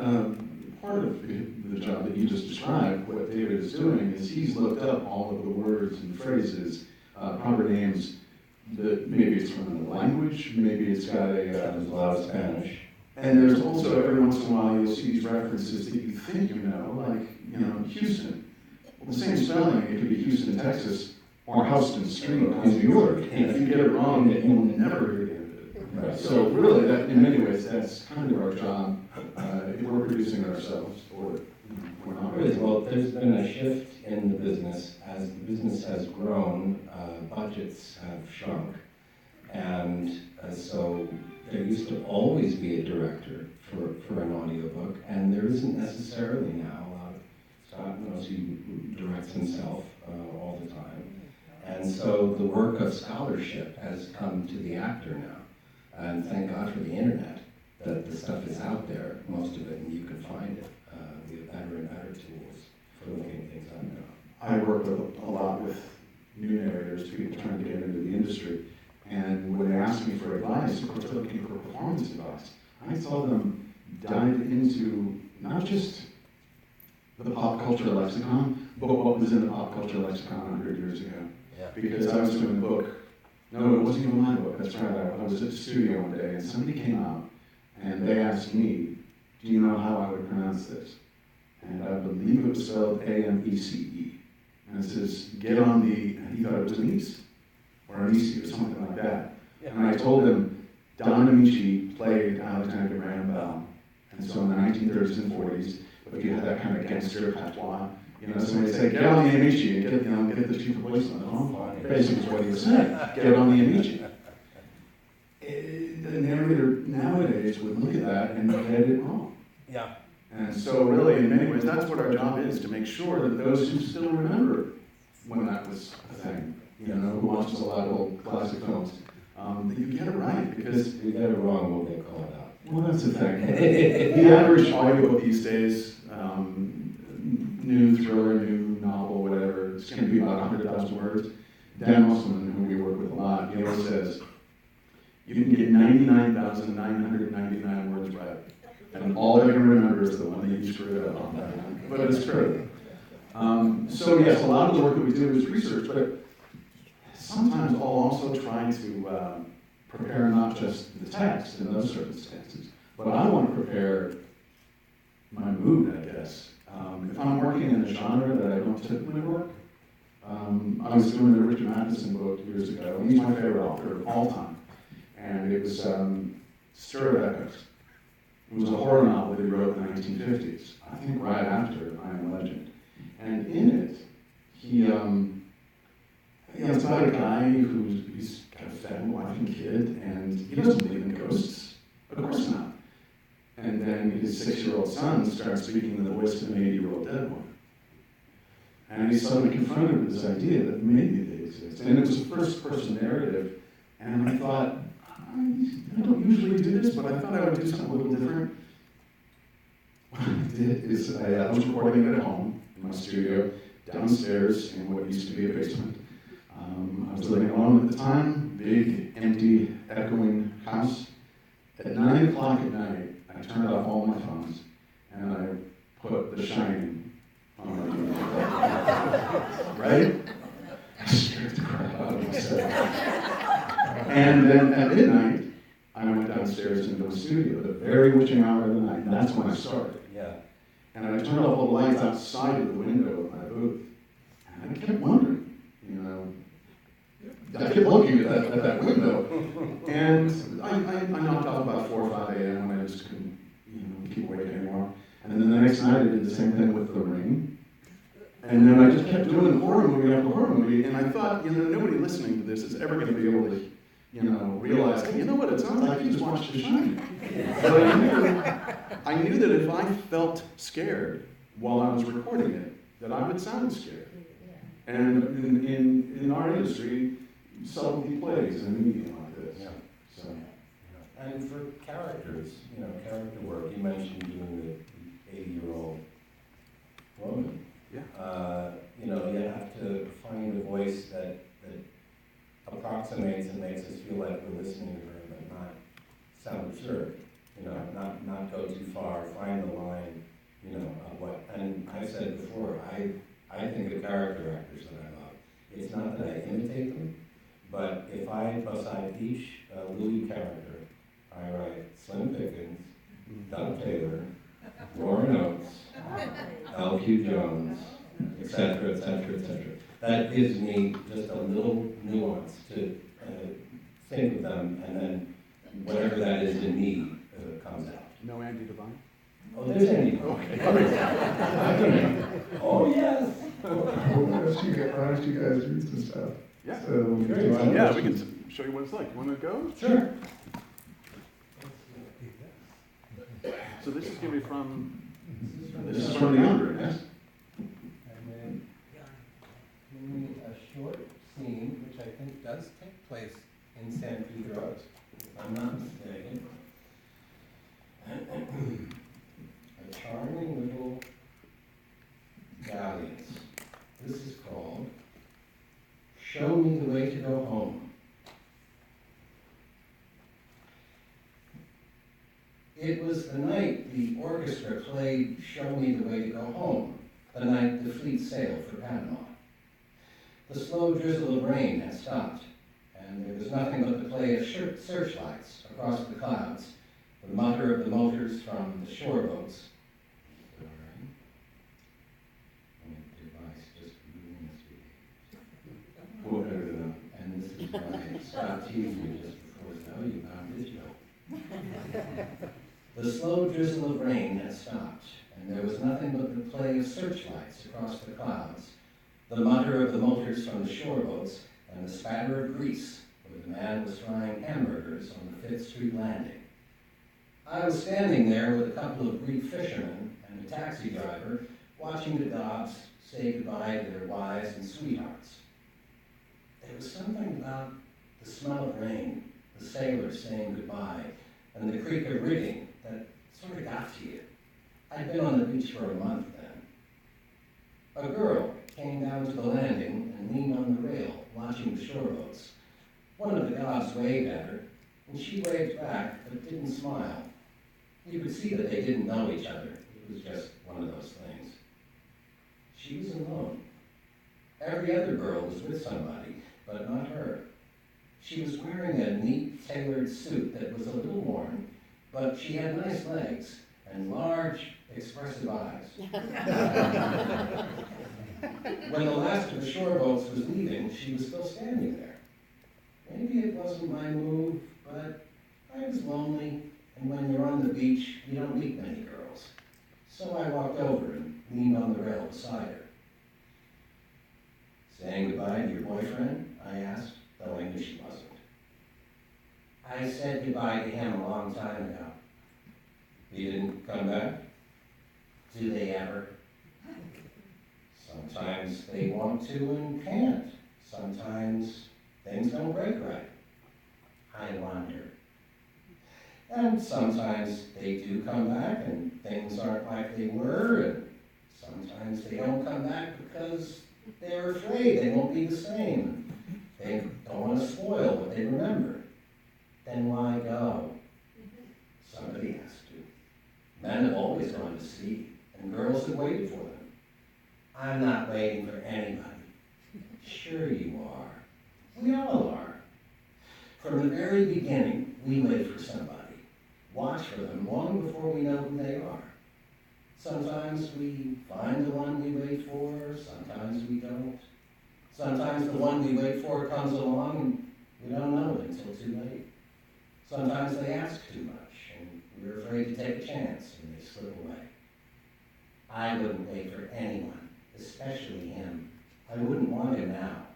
part of the job that you just described, what David is doing, is he's looked up all of the words and phrases, proper names, that maybe it's from the language, maybe it's got There's a lot of Spanish. and there's also every once in a while you'll see these references that you think you know, like, Houston. Well, the same spelling, it could be Houston, Texas, or Houston Street in New York. And if you get it wrong, you'll never hear the end of it. Right. So really, that, in many ways, that's kind of our job. If we're producing it ourselves, or we're not. There is. Well, there's been a shift in the business. As the business has grown, budgets have shrunk. And so there used to always be a director for an audiobook, and there isn't necessarily now. Scott knows he directs himself all the time. And so the work of scholarship has come to the actor now. And thank God for the internet, that the stuff is out there, most of it, and you can find it. We have better and better tools for looking things up now. I work with a lot with new narrators, people trying to get into the industry. And when they ask me for advice, of course they're looking for performance advice. I tell them, dive into not just the pop culture lexicon, but what was in the pop culture lexicon 100 years ago. Yeah. Because I was doing a book. No, it wasn't even my book, that's right. I was at the studio one day and somebody came out and they asked me, do you know how I would pronounce this? And I believe it was spelled A-M-E-C-E. And it says, get on the, and he thought it was Anise, or Anisi, or something like that. Yeah. And I told him, Don Amici played Alexander Graham Bell. And so in the 1930s and 40s, but you had that kind of gangster patois. Somebody say, get on the Amici and get the chief of police on the phone. Basically is what he was saying, get on the Amici. The narrator nowadays would look at that and get it wrong. Yeah. And so really, in many ways, that's what our job is, to make sure that those who still remember when that was a thing, who watches a lot of old classic films, that you get it right, because If we get it wrong, we'll get called out. well, that's the thing. The average audiobook these days, new thriller, new novel, whatever, it's going to be about 100,000 words. Dan Musselman, who we work with a lot, he always says, you can get 99,999 words right, and all they're going to remember is the one that you screwed up on. But it's true. So yes, a lot of the work that we do is research, but sometimes I'll also try to prepare not just the text in those circumstances, but I want to prepare my mood, I guess. If I'm working in a genre that I don't typically work, I was doing the Richard Matheson book years ago, and he's my favorite author of all time. And it was Stir of Echoes. It was a horror novel that he wrote in the 1950s, I think right after I Am Legend. And in it, it's about a guy he's got a family, wife and kid, and he doesn't believe in ghosts. Of course not. And then his 6-year-old son starts speaking the voice of an 80-year-old dead woman. And he's suddenly confronted with this idea that maybe they exist. And it was a first-person narrative, and I thought, I don't usually do this, but I thought I would do something a little different. What I did is I was recording it at home, in my studio, downstairs in what used to be a basement. I was living alone at the time. big, empty, echoing house. At 9 o'clock at night, I turned off all my phones, and I put The Shining on my TV. Right? I scared the crap out of myself. And then at midnight, I went downstairs into the studio, the very witching hour of the night, and that's when I started. Yeah. And I turned off all the lights outside of the window of my booth, and I kept wondering, you know, I kept looking at that window, and I knocked off about 4 or 5 a.m. when I just couldn't, keep awake anymore. And then the next night I did the same thing with The Ring. And then I just kept doing horror movie after horror movie, and I thought, nobody listening to this is ever going to be able to, realize, hey, you know what, it sounds like you just watched The Shining. But I knew that if I felt scared while I was recording it, that I would sound scared. And in our industry, subtlety plays in a medium like this. Yeah. So. And for characters, character work, you mentioned doing the 80-year-old woman. Yeah. You have to find a voice that approximates and makes us feel like we're listening to her, but not sound absurd. Not go too far. Find the line. Of what. And I said before, I think of character actors that I love. It's not that I imitate them, but if I, beside each Louis character, I write Slim Pickens, Doug Taylor, Warren Oates, L.Q. Jones, etc., etc., etc. That gives me just a little nuance to think of them, and then whatever that is in me comes out. No Andy Devine? Oh, there's Andy. Okay. Oh, yes. Why don't you guys read some stuff? Yeah. So, Yeah, we can show you what it's like. You want to go? Sure. So this is going to be from... This is from the Yondering, yes? And then give me a short scene, which I think does take place in San Pedro, if I'm not mistaken. A charming little galleons. This is called Show Me the Way to Go Home. It was the night the orchestra played Show Me the Way to Go Home, the night the fleet sailed for Panama. The slow drizzle of rain had stopped, and there was nothing but the play of searchlights across the clouds, the mutter of the motors from the shore boats. We'll edit it out. And this is why Scott teased me just before he said, oh, you found this joke. The slow drizzle of rain had stopped, and there was nothing but the play of searchlights across the clouds, the mutter of the motors from the shore boats, and the spatter of grease where the man was frying hamburgers on the 5th Street landing. I was standing there with a couple of Greek fishermen and a taxi driver, watching the Dobbs say goodbye to their wives and sweethearts. There was something about the smell of rain, the sailors saying goodbye, and the creak of rigging that sort of got to you. I'd been on the beach for a month then. A girl came down to the landing and leaned on the rail, watching the shore boats. One of the Dobbs waved at her, and she waved back, but didn't smile. You could see that they didn't know each other. It was just one of those things. She was alone. Every other girl was with somebody, but not her. She was wearing a neat, tailored suit that was a little worn, but she had nice legs and large, expressive eyes. When the last of the shore boats was leaving, she was still standing there. Maybe it wasn't my move, but I was lonely, and when you're on the beach, you don't meet many girls. So I walked over and leaned on the rail beside her. Saying goodbye to your boyfriend? I asked, though I knew she wasn't. I said goodbye to him a long time ago. He didn't come back? Do they ever? Sometimes they want to and can't. Sometimes things don't break right. I wonder. And sometimes they do come back and things aren't like they were, and sometimes they don't come back because they're afraid they won't be the same. They don't want to spoil what they remember. Then why go? Somebody has to. Men have always gone to sea, and girls have waited for them. I'm not waiting for anybody. Sure you are. We all are. From the very beginning, we wait for somebody. Watch for them long before we know who they are. Sometimes we find the one we wait for, sometimes we don't. Sometimes the one we wait for comes along and we don't know it until too late. Sometimes they ask too much and we're afraid to take a chance and they slip away. I wouldn't wait for anyone, especially him. I wouldn't want him now.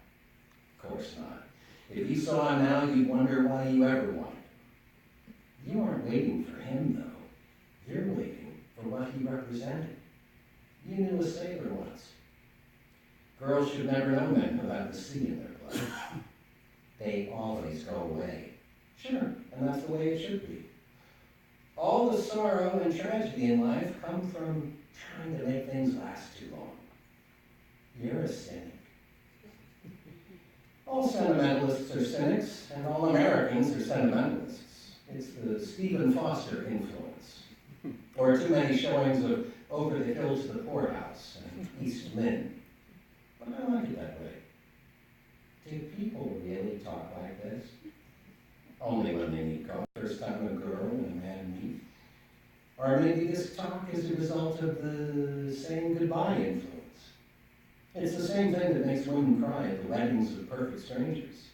Of course not. If you saw him now, you'd wonder why you ever wanted him. You aren't waiting for him, though. You're waiting for what he represented. You knew a sailor once. Girls should never know men who have the sea in their blood. They always go away. Sure, and that's the way it should be. All the sorrow and tragedy in life come from trying to make things last too long. You're a cynic. All sentimentalists are cynics, and all Americans are sentimentalists. It's the Stephen Foster influence. Or too many showings of Over the Hill to the Poorhouse and East Lynne. But I like it that way. Do people really talk like this? Only when they meet coffee. First time a girl and a man meet. Or maybe this talk is a result of the saying goodbye influence. It's the same thing that makes women cry at the weddings of perfect strangers.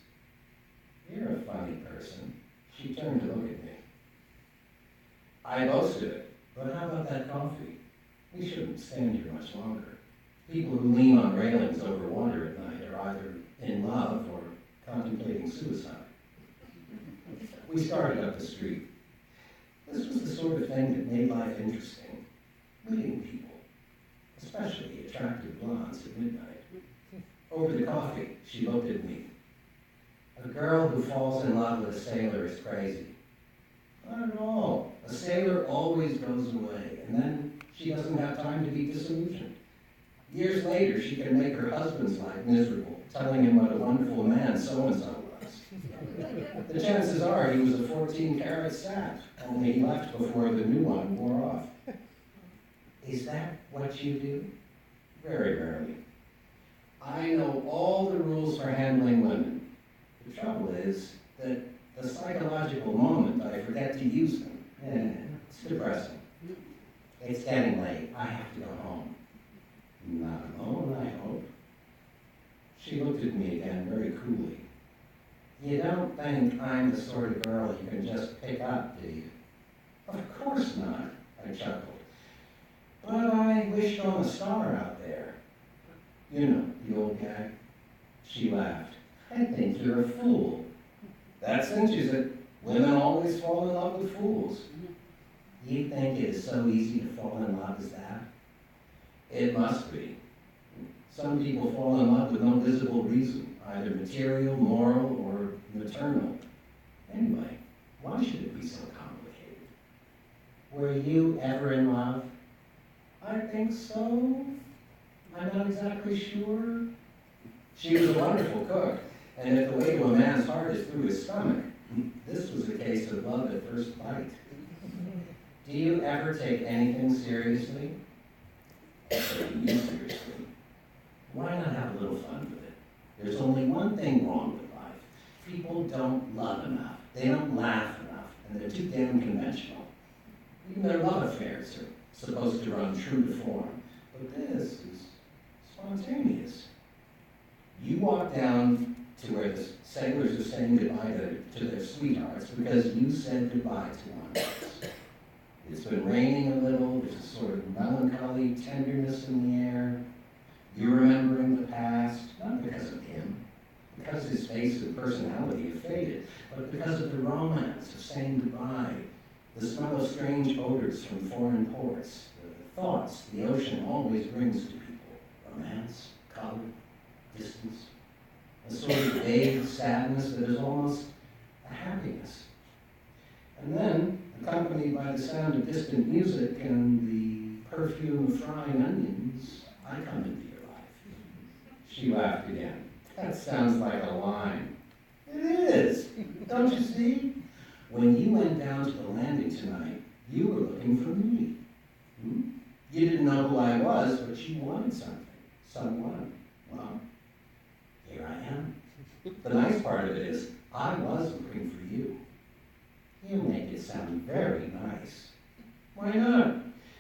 You're a funny person. She turned to look at me. I boasted it, but how about that coffee? We shouldn't stand here much longer. People who lean on railings over water at night are either in love or contemplating suicide. We started up the street. This was the sort of thing that made life interesting. Meeting people, especially attractive blondes at midnight. Over the coffee, she looked at me. A girl who falls in love with a sailor is crazy. Not at all. A sailor always goes away, and then she doesn't have time to be disillusioned. Years later, she can make her husband's life miserable, telling him what a wonderful man so-and-so was. The chances are he was a 14-carat sap, only he left before the new one wore off. Is that what you do? Very rarely. I know all the rules for handling women. The trouble is that the psychological moment I forget to use them, it's depressing. It's getting late. I have to go home. Not alone, I hope. She looked at me again very coolly. You don't think I'm the sort of girl you can just pick up, do you? Of course not, I chuckled. But I wished on a star out there. You know, the old guy. She laughed. I think you're a fool. That cinches it. Women always fall in love with fools. You think it is so easy to fall in love as that? It must be. Some people fall in love with no visible reason, either material, moral, or maternal. Anyway, why should it be so complicated? Were you ever in love? I think so. I'm not exactly sure. She was a wonderful cook, and if the way to a man's heart is through his stomach, this was a case of love at first bite. Do you ever take anything seriously? Taking you seriously. Why not have a little fun with it? There's only one thing wrong with life. People don't love enough. They don't laugh enough, and they're too damn conventional. Even their love affairs are supposed to run true to form. But this is spontaneous. You walk down to where the sailors are saying goodbye to their sweethearts because you said goodbye to one. It's been raining a little, there's a sort of melancholy tenderness in the air. You're remembering the past, not because of him, because his face and personality have faded, but because of the romance of saying goodbye, the smell of strange odors from foreign ports, the thoughts the ocean always brings to people, romance, color, distance, a sort of vague sadness that is almost a happiness. And then, accompanied by the sound of distant music and the perfume of frying onions, I come into your life. She laughed again. That sounds like a line. It is. Don't you see? When you went down to the landing tonight, you were looking for me. You didn't know who I was, but you wanted something. Someone. Well, here I am. The nice part of it is, I was looking for you. You make it sound very nice. Why not?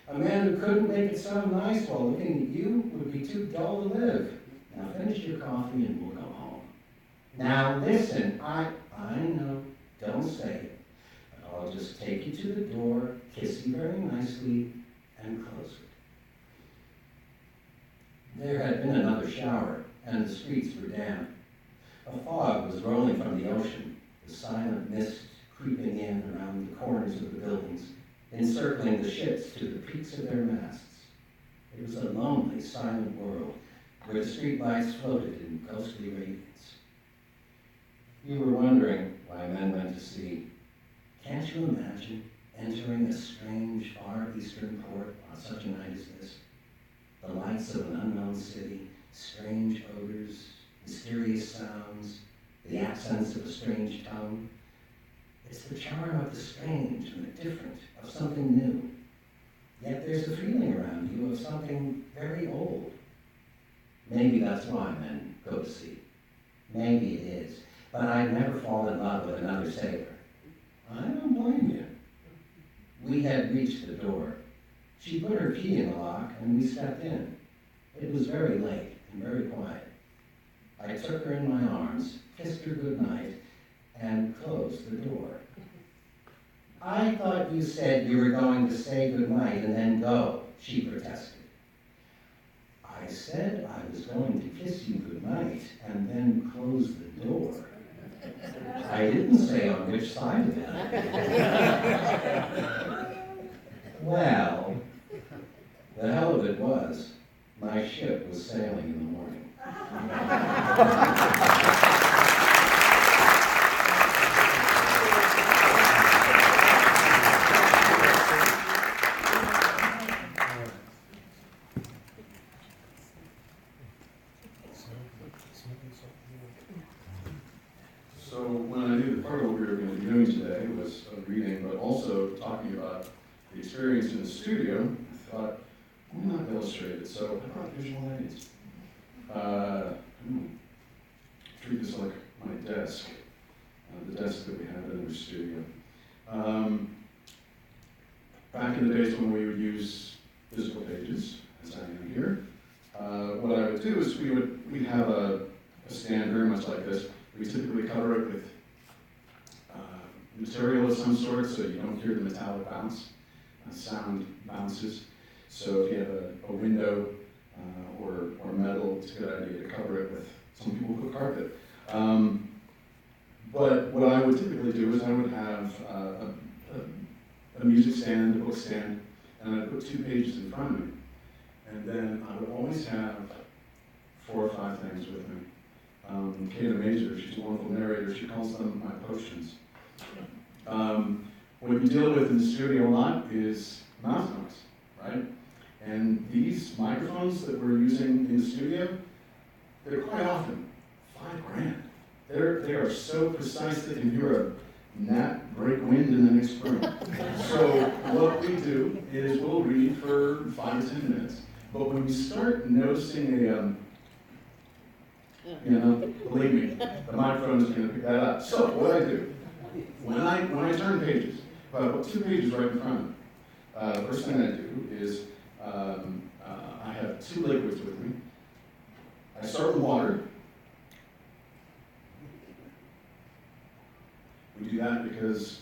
A man who couldn't make it sound nice while looking at you would be too dull to live. Now finish your coffee and we'll go home. Now listen, I know, don't say it. But I'll just take you to the door, kiss you very nicely, and close it. There had been another shower, and the streets were damp. A fog was rolling from the ocean, the silent mist creeping in around the corners of the buildings, encircling the ships to the peaks of their masts. It was a lonely, silent world, where the streetlights floated in ghostly radiance. You were wondering why men went to sea. Can't you imagine entering a strange, far eastern port on such a night as this? The lights of an unknown city, strange odors, mysterious sounds, the accents of a strange tongue. It's the charm of the strange and the different, of something new. Yet there's a feeling around you of something very old. Maybe that's why men go to sea. Maybe it is. But I'd never fall in love with another sailor. I don't blame you. We had reached the door. She put her key in the lock and we stepped in. It was very late and very quiet. I took her in my arms, kissed her goodnight, and closed the door. I thought you said you were going to say goodnight and then go, she protested. I said I was going to kiss you goodnight and then close the door. I didn't say on which side of it. Well, the hell of it was, my ship was sailing in the morning. So when I knew that part of what we were going to be doing today was reading, but also talking about the experience in the studio, I thought, why not illustrate it? So I brought visual aids. Treat this like my desk, the desk that we have in the studio. Back in the days when we would use physical pages, as I am here, what I would do is we'd have a stand very much like this. We typically cover it with material of some sort so you don't hear the metallic bounce. Sound bounces. So if you have a window or metal, it's a good idea to cover it with, some people put carpet. But what I would typically do is I would have a music stand, a book stand, and I'd put 2 pages in front of me. And then I would always have 4 or 5 things with me. Kate Mazer, she's a wonderful narrator, she calls them my potions. What you deal with in the studio a lot is mouth noise, right? And these microphones that we're using in the studio, they're quite often $5,000. They are so precise they can hear a gnat break wind in the next room. So what we do is we'll read for 5 to 10 minutes, but when we start noticing believe me, the microphone is going to pick that up. So what I do, when I turn pages, if I put 2 pages right in front of me, the first thing I do is I have 2 liquids with me. I start with water. We do that because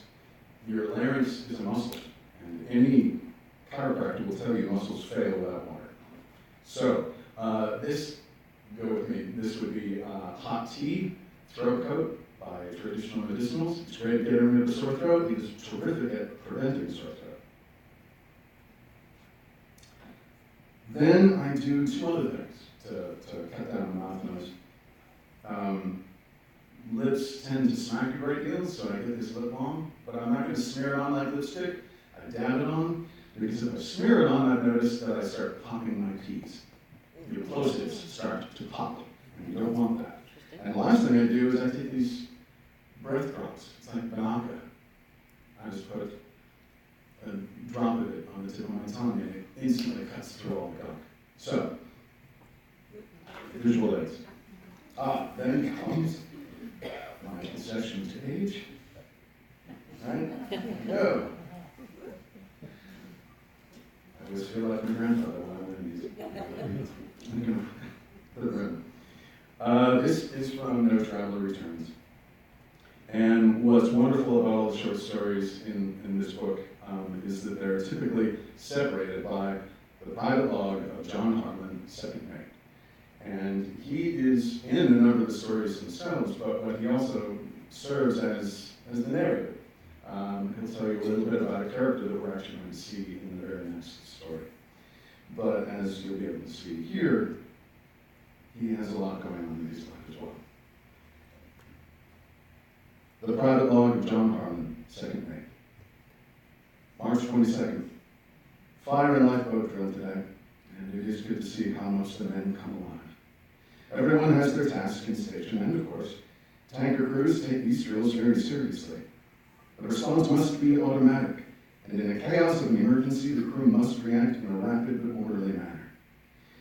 your larynx is a muscle, and any chiropractor will tell you muscles fail without water. So this, go with me, this would be hot tea, throat coat by Traditional Medicinals. It's great at getting rid of the sore throat. It is terrific at preventing sore throat. Then I do 2 other things to cut down on mouth noise. Lips tend to smack a great deal, so I get this lip balm, but I'm not going to smear it on like lipstick. I dab it on, because if I smear it on, I've noticed that I start popping my teeth. Your plosives start to pop, and you don't want that. And the last thing I do is I take these breath drops. It's like banaka. I just put a drop of it on the tip of my tongue, and it instantly cuts through all the gunk. So, visual aids. Then comes my concession to age. Right? Go. I always feel like my grandfather when I win these. I'm gonna put it right. This is from No Traveler Returns. And what's wonderful about all the short stories in this book is that they're typically separated by the private log of John Harlan, second mate. And he is in a number of the stories themselves, but he also serves as the narrator. He'll tell you a little bit about a character that we're actually going to see in the very next story. But as you'll be able to see here, he has a lot going on in his life as well. The private log of John Harlan, second mate. March 22nd. Fire and lifeboat drill today, and it is good to see how much the men come alive. Everyone has their task and station, and of course, tanker crews take these drills very seriously. The response must be automatic, and in the chaos of an emergency, the crew must react in a rapid but orderly manner.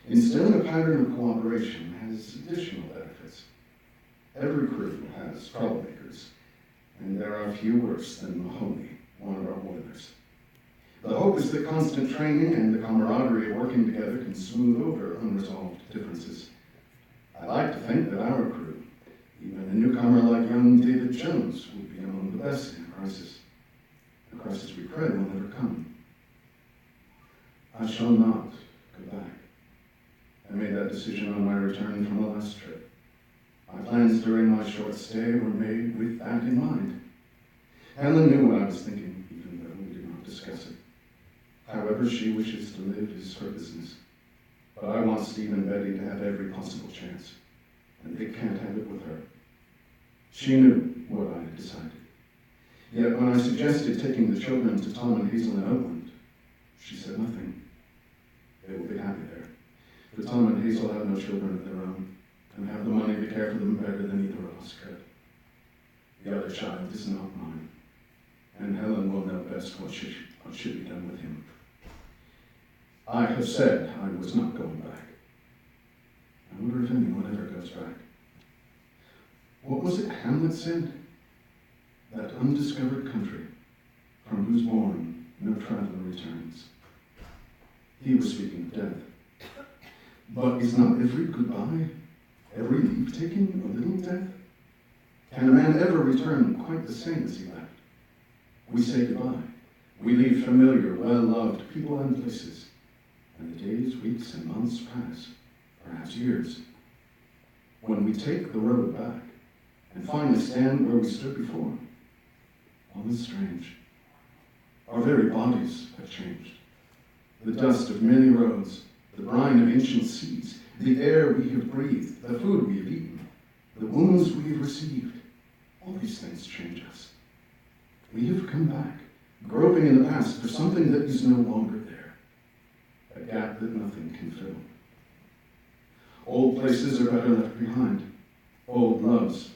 Instilling a pattern of cooperation has additional benefits. Every crew has troublemakers, and there are few worse than Mahoney, one of our boilers. The hope is that constant training and the camaraderie of working together can smooth over unresolved differences. I like to think that our crew, even a newcomer like young David Jones, will be among the best in a crisis. A crisis we pray will never come. I shall not go back. I made that decision on my return from the last trip. My plans during my short stay were made with that in mind. Helen knew what I was thinking, even though we did not discuss it. However she wishes to live is her business. But I want Steve and Betty to have every possible chance, and they can't have it with her. She knew what I had decided. Yet when I suggested taking the children to Tom and Hazel in Oakland, she said nothing. They will be happy there. For Tom and Hazel have no children of their own, and have the money to care for them better than either of us could. The other child is not mine, and Helen will know best what should be done with him. I have said I was not going back. I wonder if anyone ever goes back. What was it Hamlet said? That undiscovered country, from whose bourne no traveler returns. He was speaking of death. But is not every goodbye, every leave-taking a little death? Can a man ever return quite the same as he left? We say goodbye. We leave familiar, well-loved people and places. And the days, weeks, and months pass, perhaps years. When we take the road back and finally stand where we stood before, all is strange. Our very bodies have changed. The dust of many roads, the brine of ancient seas, the air we have breathed, the food we have eaten, the wounds we have received, all these things change us. We have come back, groping in the past for something that is no longer there. A gap that nothing can fill. Old places are better left behind. Old loves,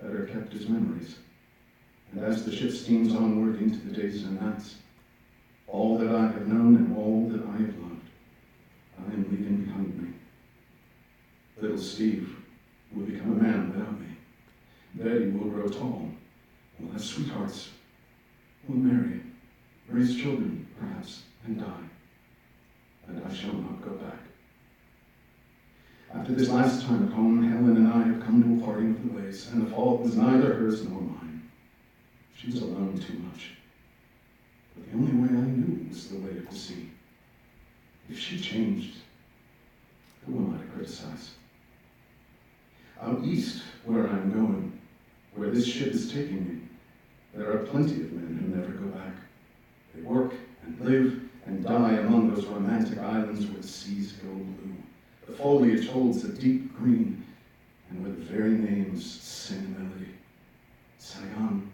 better kept as memories. And as the ship steams onward into the days and nights, all that I have known and all that I have loved, I am leaving behind me. Little Steve will become a man without me. Betty will grow tall. We'll have sweethearts. We'll marry, raise children, perhaps, and die. And I shall not go back. After this last time at home, Helen and I have come to a parting of the ways, and the fault was neither hers nor mine. She was alone too much. But the only way I knew was the way to see. If she changed, who am I to criticize? Out east, where I am going, where this ship is taking me, there are plenty of men who never go back. They work and live and die among those romantic islands where the seas go blue. The foliage holds a deep green, and where the very names sing a melody. Saigon,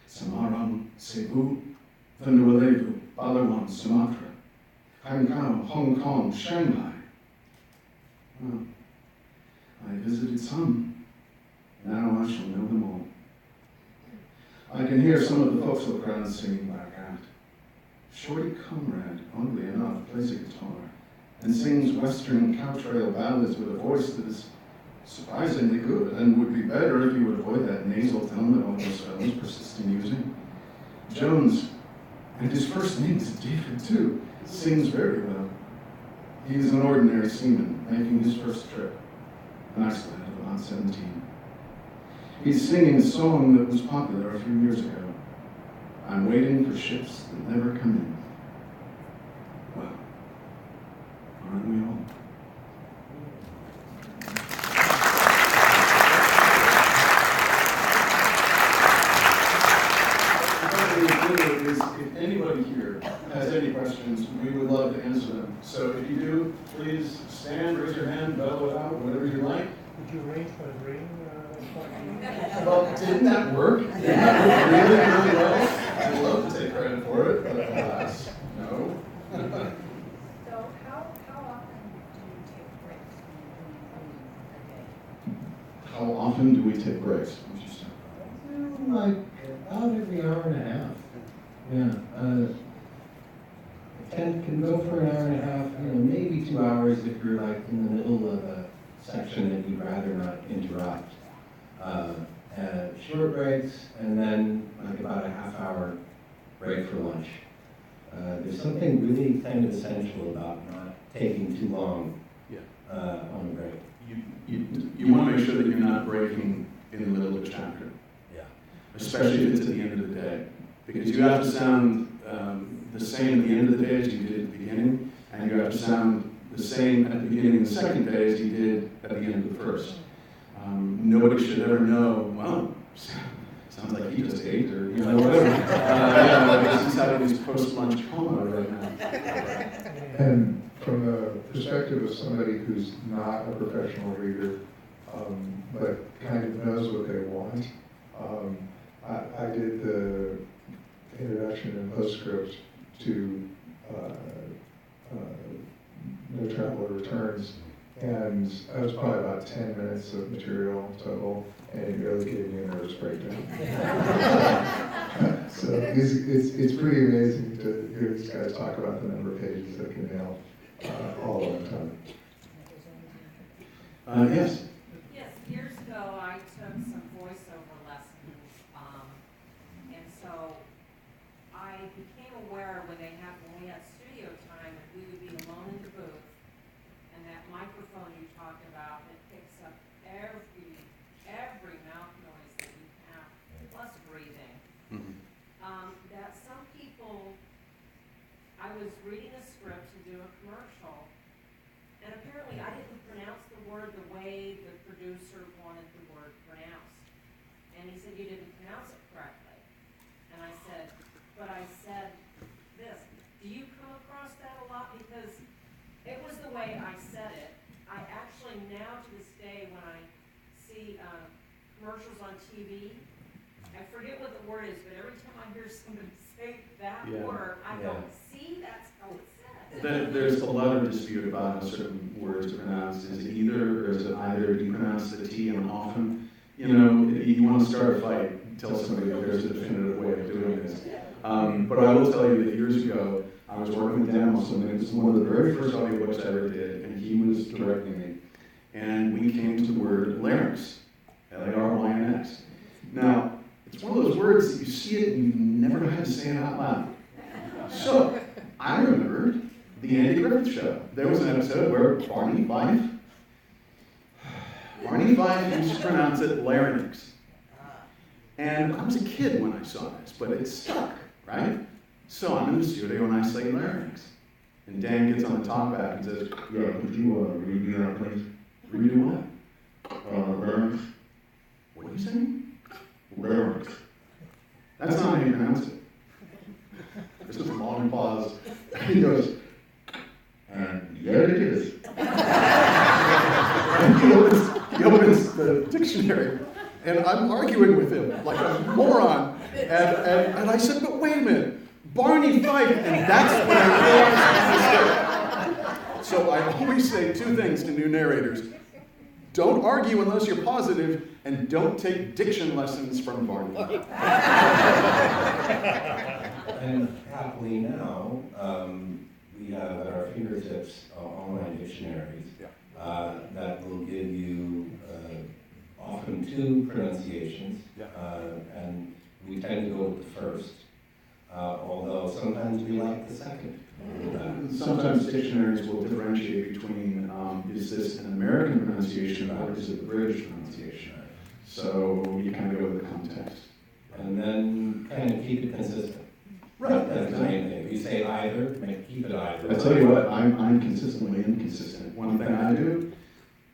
Samarang, Cebu, Vanuatu, Palawan, Sumatra, Hankow, Hong Kong, Shanghai. Well, I visited some, Now I shall know them all. I can hear some of the folks look around singing back out. Shorty Comrade, oddly enough, plays a guitar and sings Western cowtrail ballads with a voice that is surprisingly good and would be better if you would avoid that nasal tone that all those fellows persist in using. Jones, and his first name is David too, sings very well. He is an ordinary seaman making his first trip, a nice lad of about 17. He's singing a song that was popular a few years ago. I'm waiting for ships that never come in. Well, aren't we all? If anybody here has any questions, we would love to answer them. So if you do, please stand, raise your hand, bellow it out, whatever you like. Would you arrange for a dream? Well, didn't that work? Didn't that work really, really well? I'd love to take credit for it, but alas, no. So how often do you take breaks a day? How often do we take breaks? Like about every hour and a half. Yeah. Can go for an hour and a half, maybe 2 hours if you're like in the middle of a section that you'd rather not interrupt. Short breaks, and then like about a half-hour break for lunch. There's something really kind of essential about not taking too long on a break. You want to make sure that you're not breaking in the middle of a chapter. Yeah. Especially if it's at the end of the day. Because you have to sound the same at the end of the day as you did at the beginning, and you have to sound the same at the beginning of the second day as you did at the end of the first. Nobody should ever know, well, sounds like he just ate, or whatever. Like he's having his post-lunch coma right now. And from the perspective of somebody who's not a professional reader, but kind of knows what they want, I did the introduction and postscript to No Traveler Returns, and that was probably about 10 minutes of material total, and it really gave me a nervous breakdown. So it's pretty amazing to hear these guys talk about the number of pages that can nail all of the time. Yes? Yes, years ago I took some voiceover lessons, and so I became aware when we had studio time that we would be alone in the booth, and that microphone you talked about, it picks up every mouth noise that you have, plus breathing. Mm-hmm. That some people, I was reading a script to do a commercial, and apparently I didn't pronounce the word the way the producer wanted the word pronounced. And he said, you didn't pronounce it correctly. And I said, but I said this. Do you come across that a lot? Because it was the way I said it. I actually now to this day when I see commercials on TV, I forget what the word is, but every time I hear somebody say that word, I go, see, that's how it's said. There's a lot of dispute about how certain words are pronounced. Is it either, or is it either? Do you pronounce the T and often? You want to start a fight, tell somebody that there's a definitive way of doing this. But I will tell you that years ago, I was working with Dan Olson, and it was one of the very first audiobooks I ever did, and he was directing me. And we came to the word larynx, L-A-R-Y-N-X. Now, it's one of those words that you see it and you never had to say it out loud. So, I remembered the Andy Griffith Show. There was an episode where Barney Fife used to pronounce it larynx. And I was a kid when I saw this, but it stuck, right? So I'm in the studio and I say larynx. And Dan gets on the talkback and says, yeah, could you redo that, please? Redo what? Larynx. What are you saying? Larynx. That's not how you pronounce it. There's this long pause. He goes, and yeah, it is. And he opens the dictionary, and I'm arguing with him like a moron. And I said, but wait a minute, Barney Fife, and that's when I realized the mistake. So I always say two things to new narrators. Don't argue unless you're positive, and don't take diction lessons from Barney. And happily now, we have at our fingertips online dictionaries that will give you often two pronunciations, and we tend to go with the first, although sometimes we like the second. Sometimes dictionaries will differentiate between is this an American pronunciation or is it the British pronunciation? So you kind of go with the context. And then kind of keep it consistent. Right. That's the main thing. If you say either, keep it either. I tell you what, I'm consistently inconsistent. One thing I do,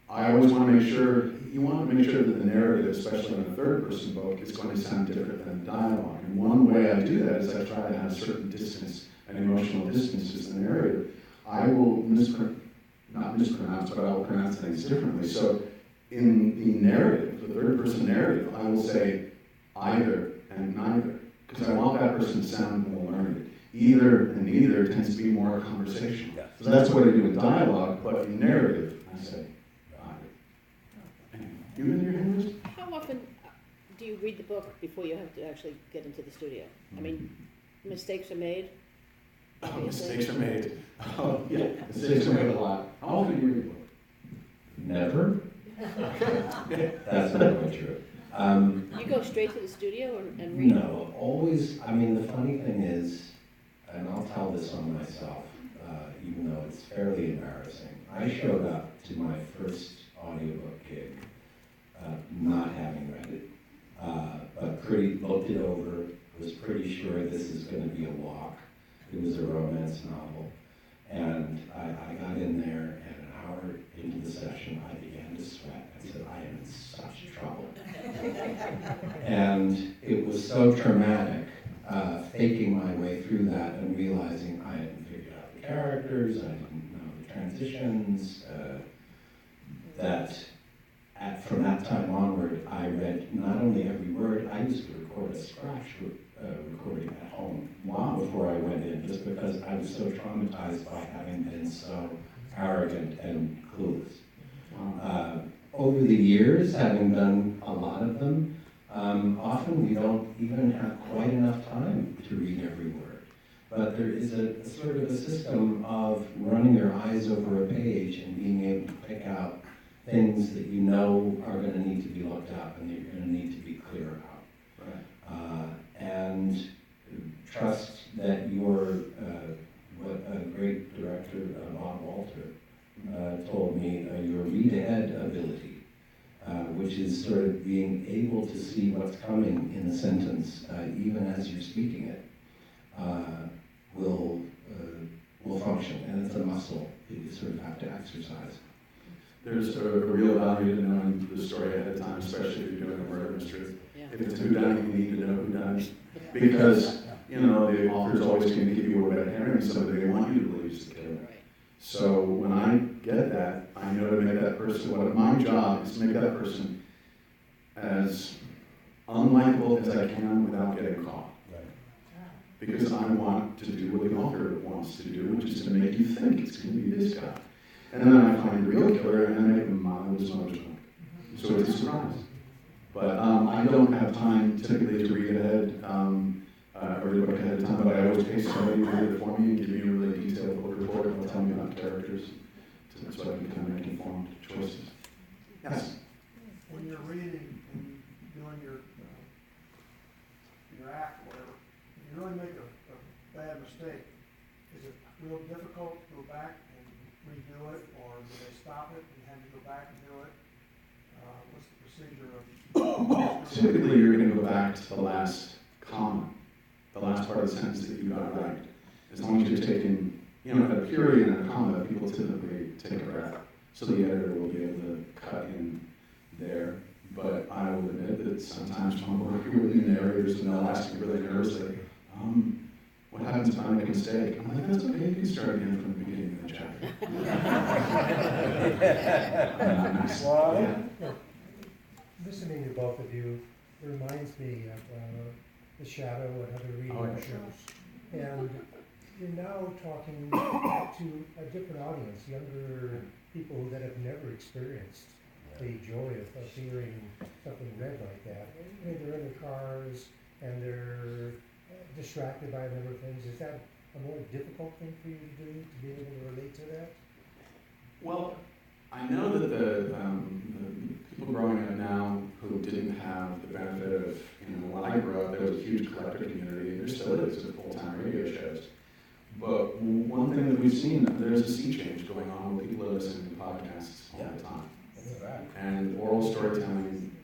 I always want to make sure, you want to make sure that the narrative, especially in a third-person book, is going to sound different than dialogue. And one way I do that is I try to have a certain distance, an emotional distance to the narrative. I will not mispronounce, but I will pronounce things differently. So in the narrative, the third-person narrative, I will say either and neither, because I want that person to sound more learned. Either and neither tends to be more conversational. Yes. So that's what I do in dialogue, but in narrative, I say either. You in your hand raised? How often do you read the book before you have to actually get into the studio? I mean, mistakes are made. Mistakes are made. Oh, yeah, mistakes are made a lot. How often do you read a book? Never. That's not quite true. You go straight to the studio and read? No, always. I mean, the funny thing is, and I'll tell this on myself, even though it's fairly embarrassing. I showed up to my first audiobook gig, not having read it, but looked it over, was pretty sure this is going to be a walk. It was a romance novel, and I got in there, and an hour into the session, I began to sweat. I said, I am in such trouble. And it was so traumatic, faking my way through that and realizing I hadn't figured out the characters, I didn't know the transitions, that from that time onward, I read not only every word, I used to record a scratch recording at home long before I went in, just because I was so traumatized by having been so arrogant and clueless. Over the years, having done a lot of them, often we don't even have quite enough time to read every word. But there is a sort of a system of running your eyes over a page and being able to pick out things that you know are going to need to be looked up and that you're going to need to be clear about. Right. And trust that what a great director, Bob Walter, told me, your read-ahead ability, which is sort of being able to see what's coming in the sentence, even as you're speaking it, will function, and it's a muscle that you sort of have to exercise. There's a real value to knowing the story ahead of time, especially if you're doing a murder mystery. Yeah. If it's whodunit, you need to know whodunit. Because, you know, the author's always going to give you a red herring, somebody they want you to believe is the killer. Right. So when I get that, I know to make that person, my job is to make that person as unlikable as I can without getting caught. Right. Because I want to do what the author wants to do, which is to make you think it's going to be this guy. And then I find the real killer and I make them miles motorcycle. So it's a surprise. But I don't have time typically to read ahead or read a book ahead of time, but I always pay somebody to read it for me and give me a really detailed book report and they'll tell me about characters so I can kind of make informed choices. Yes? When you're reading and doing your act or whatever, if you really make a bad mistake, is it real difficult to go back and redo it, or do they stop it and have you go back and do it? What's the procedure of? Typically, you're going to go back to the last comma, the last part of the sentence that you got right. As long as you're taking, at a period and a comma, people typically take a breath, so the editor will be able to cut in there. But I will admit that sometimes when I'm working with the narrators and they'll ask me really nervously, what happens if I make a mistake? I'm like, that's okay, you can start again from the beginning of the chapter. Listening to both of you reminds me of The Shadow and other reading shows. And you're now talking to a different audience, younger people that have never experienced the joy of hearing something read like that. I mean, they're in their cars and they're distracted by a number of things. Is that a more difficult thing for you to do, to be able to relate to that? Well, I know that the people growing up now who didn't have the benefit of, when I grew up, there was a huge collector community, and there still is with full-time radio shows. But one thing that we've seen, there's a sea change going on where people are listening to podcasts all the time. And oral storytelling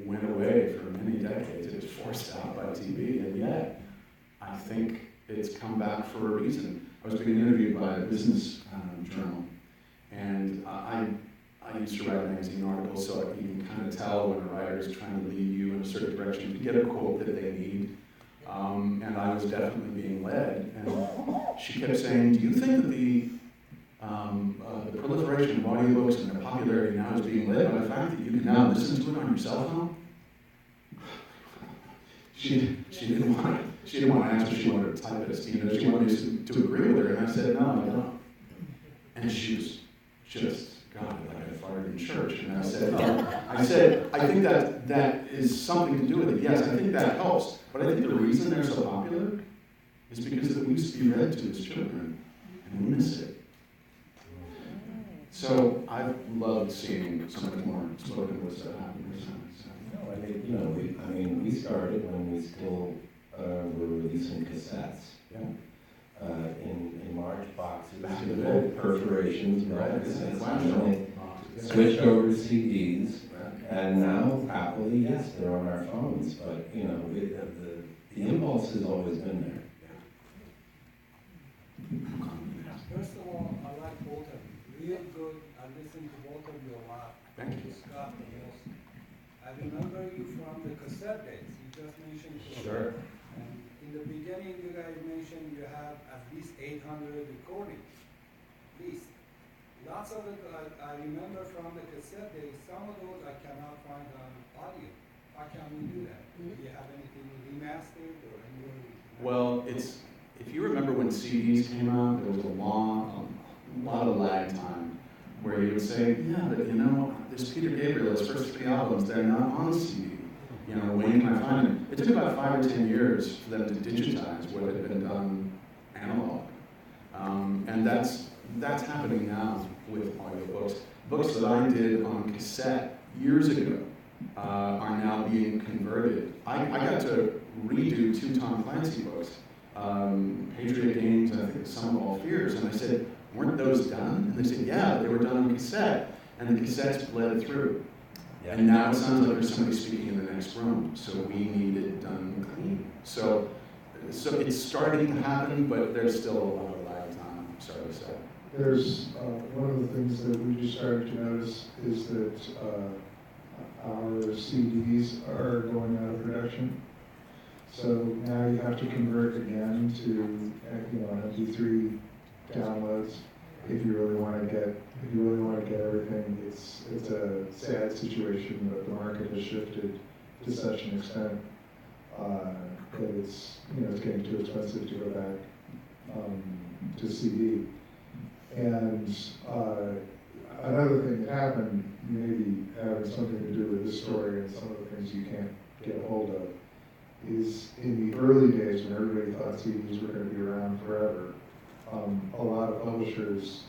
went away for many decades. It was forced out by TV, and yet I think it's come back for a reason. I was being interviewed by a business journal, and I used to write magazine articles, so you can kind of tell when a writer is trying to lead you in a certain direction to get a quote that they need. And I was definitely being led. And she kept saying, do you think that the proliferation of audiobooks and their popularity now is being led by the fact that you can now listen to it on your cell phone? She didn't want to answer, she wanted to type it. She wanted me to agree with her, and I said, no, I don't. And she was just, God, like I farted in church. And I said, I think that is something to do with it. Yes, I think that helps. But I think the reason they're so popular is because we used to be read to as children, and we miss it. So I've loved seeing so much more spoken word stuff happen recently. No, I think, we started when we still were releasing cassettes. Yeah. In large boxes, Back in the with day. old perforations, right? Flash And they switched over to CDs, and now, happily, yes, they're on our phones, but, the impulse has always been there. First of all, I like both of you. Real good. I listen to both of you a lot. Thank you. Scott and Hills. I remember you from the cassette days. You just mentioned cassette. Sure. And in the beginning, you guys mentioned you have at least 800 recordings. At least. Lots of it, I remember from the cassette days, some of those I cannot find on audio. How can we do that? Do you have anything remastered or anything? Well, if you remember when CDs came out, there was a lot of lag time where you would say, yeah, but this Peter Gabriel, his first 3 albums, they're not on CD. When can I find them? It took about 5 or 10 years for them to digitize what had been done analog. And that's happening now with audiobooks. Books that I did on cassette years ago are now being converted. I got to redo 2 Tom Clancy books, Patriot Games, and I think Some of All Fears, and I said, weren't those done? And they said, yeah, they were done on cassette, and the cassettes bled through. Yeah. And now it sounds like there's somebody speaking in the next room, so we need it done clean. So it's starting to happen, but there's still a lot of lag time, I'm sorry to say. There's one of the things that we just started to notice is that our CDs are going out of production. So now you have to convert again to MP3 downloads if you really want to get everything. It's a sad situation, but the market has shifted to such an extent that it's getting too expensive to go back to CD. And another thing that happened, maybe having something to do with this story and some of the things you can't get a hold of, is in the early days when everybody thought CDs were going to be around forever, a lot of publishers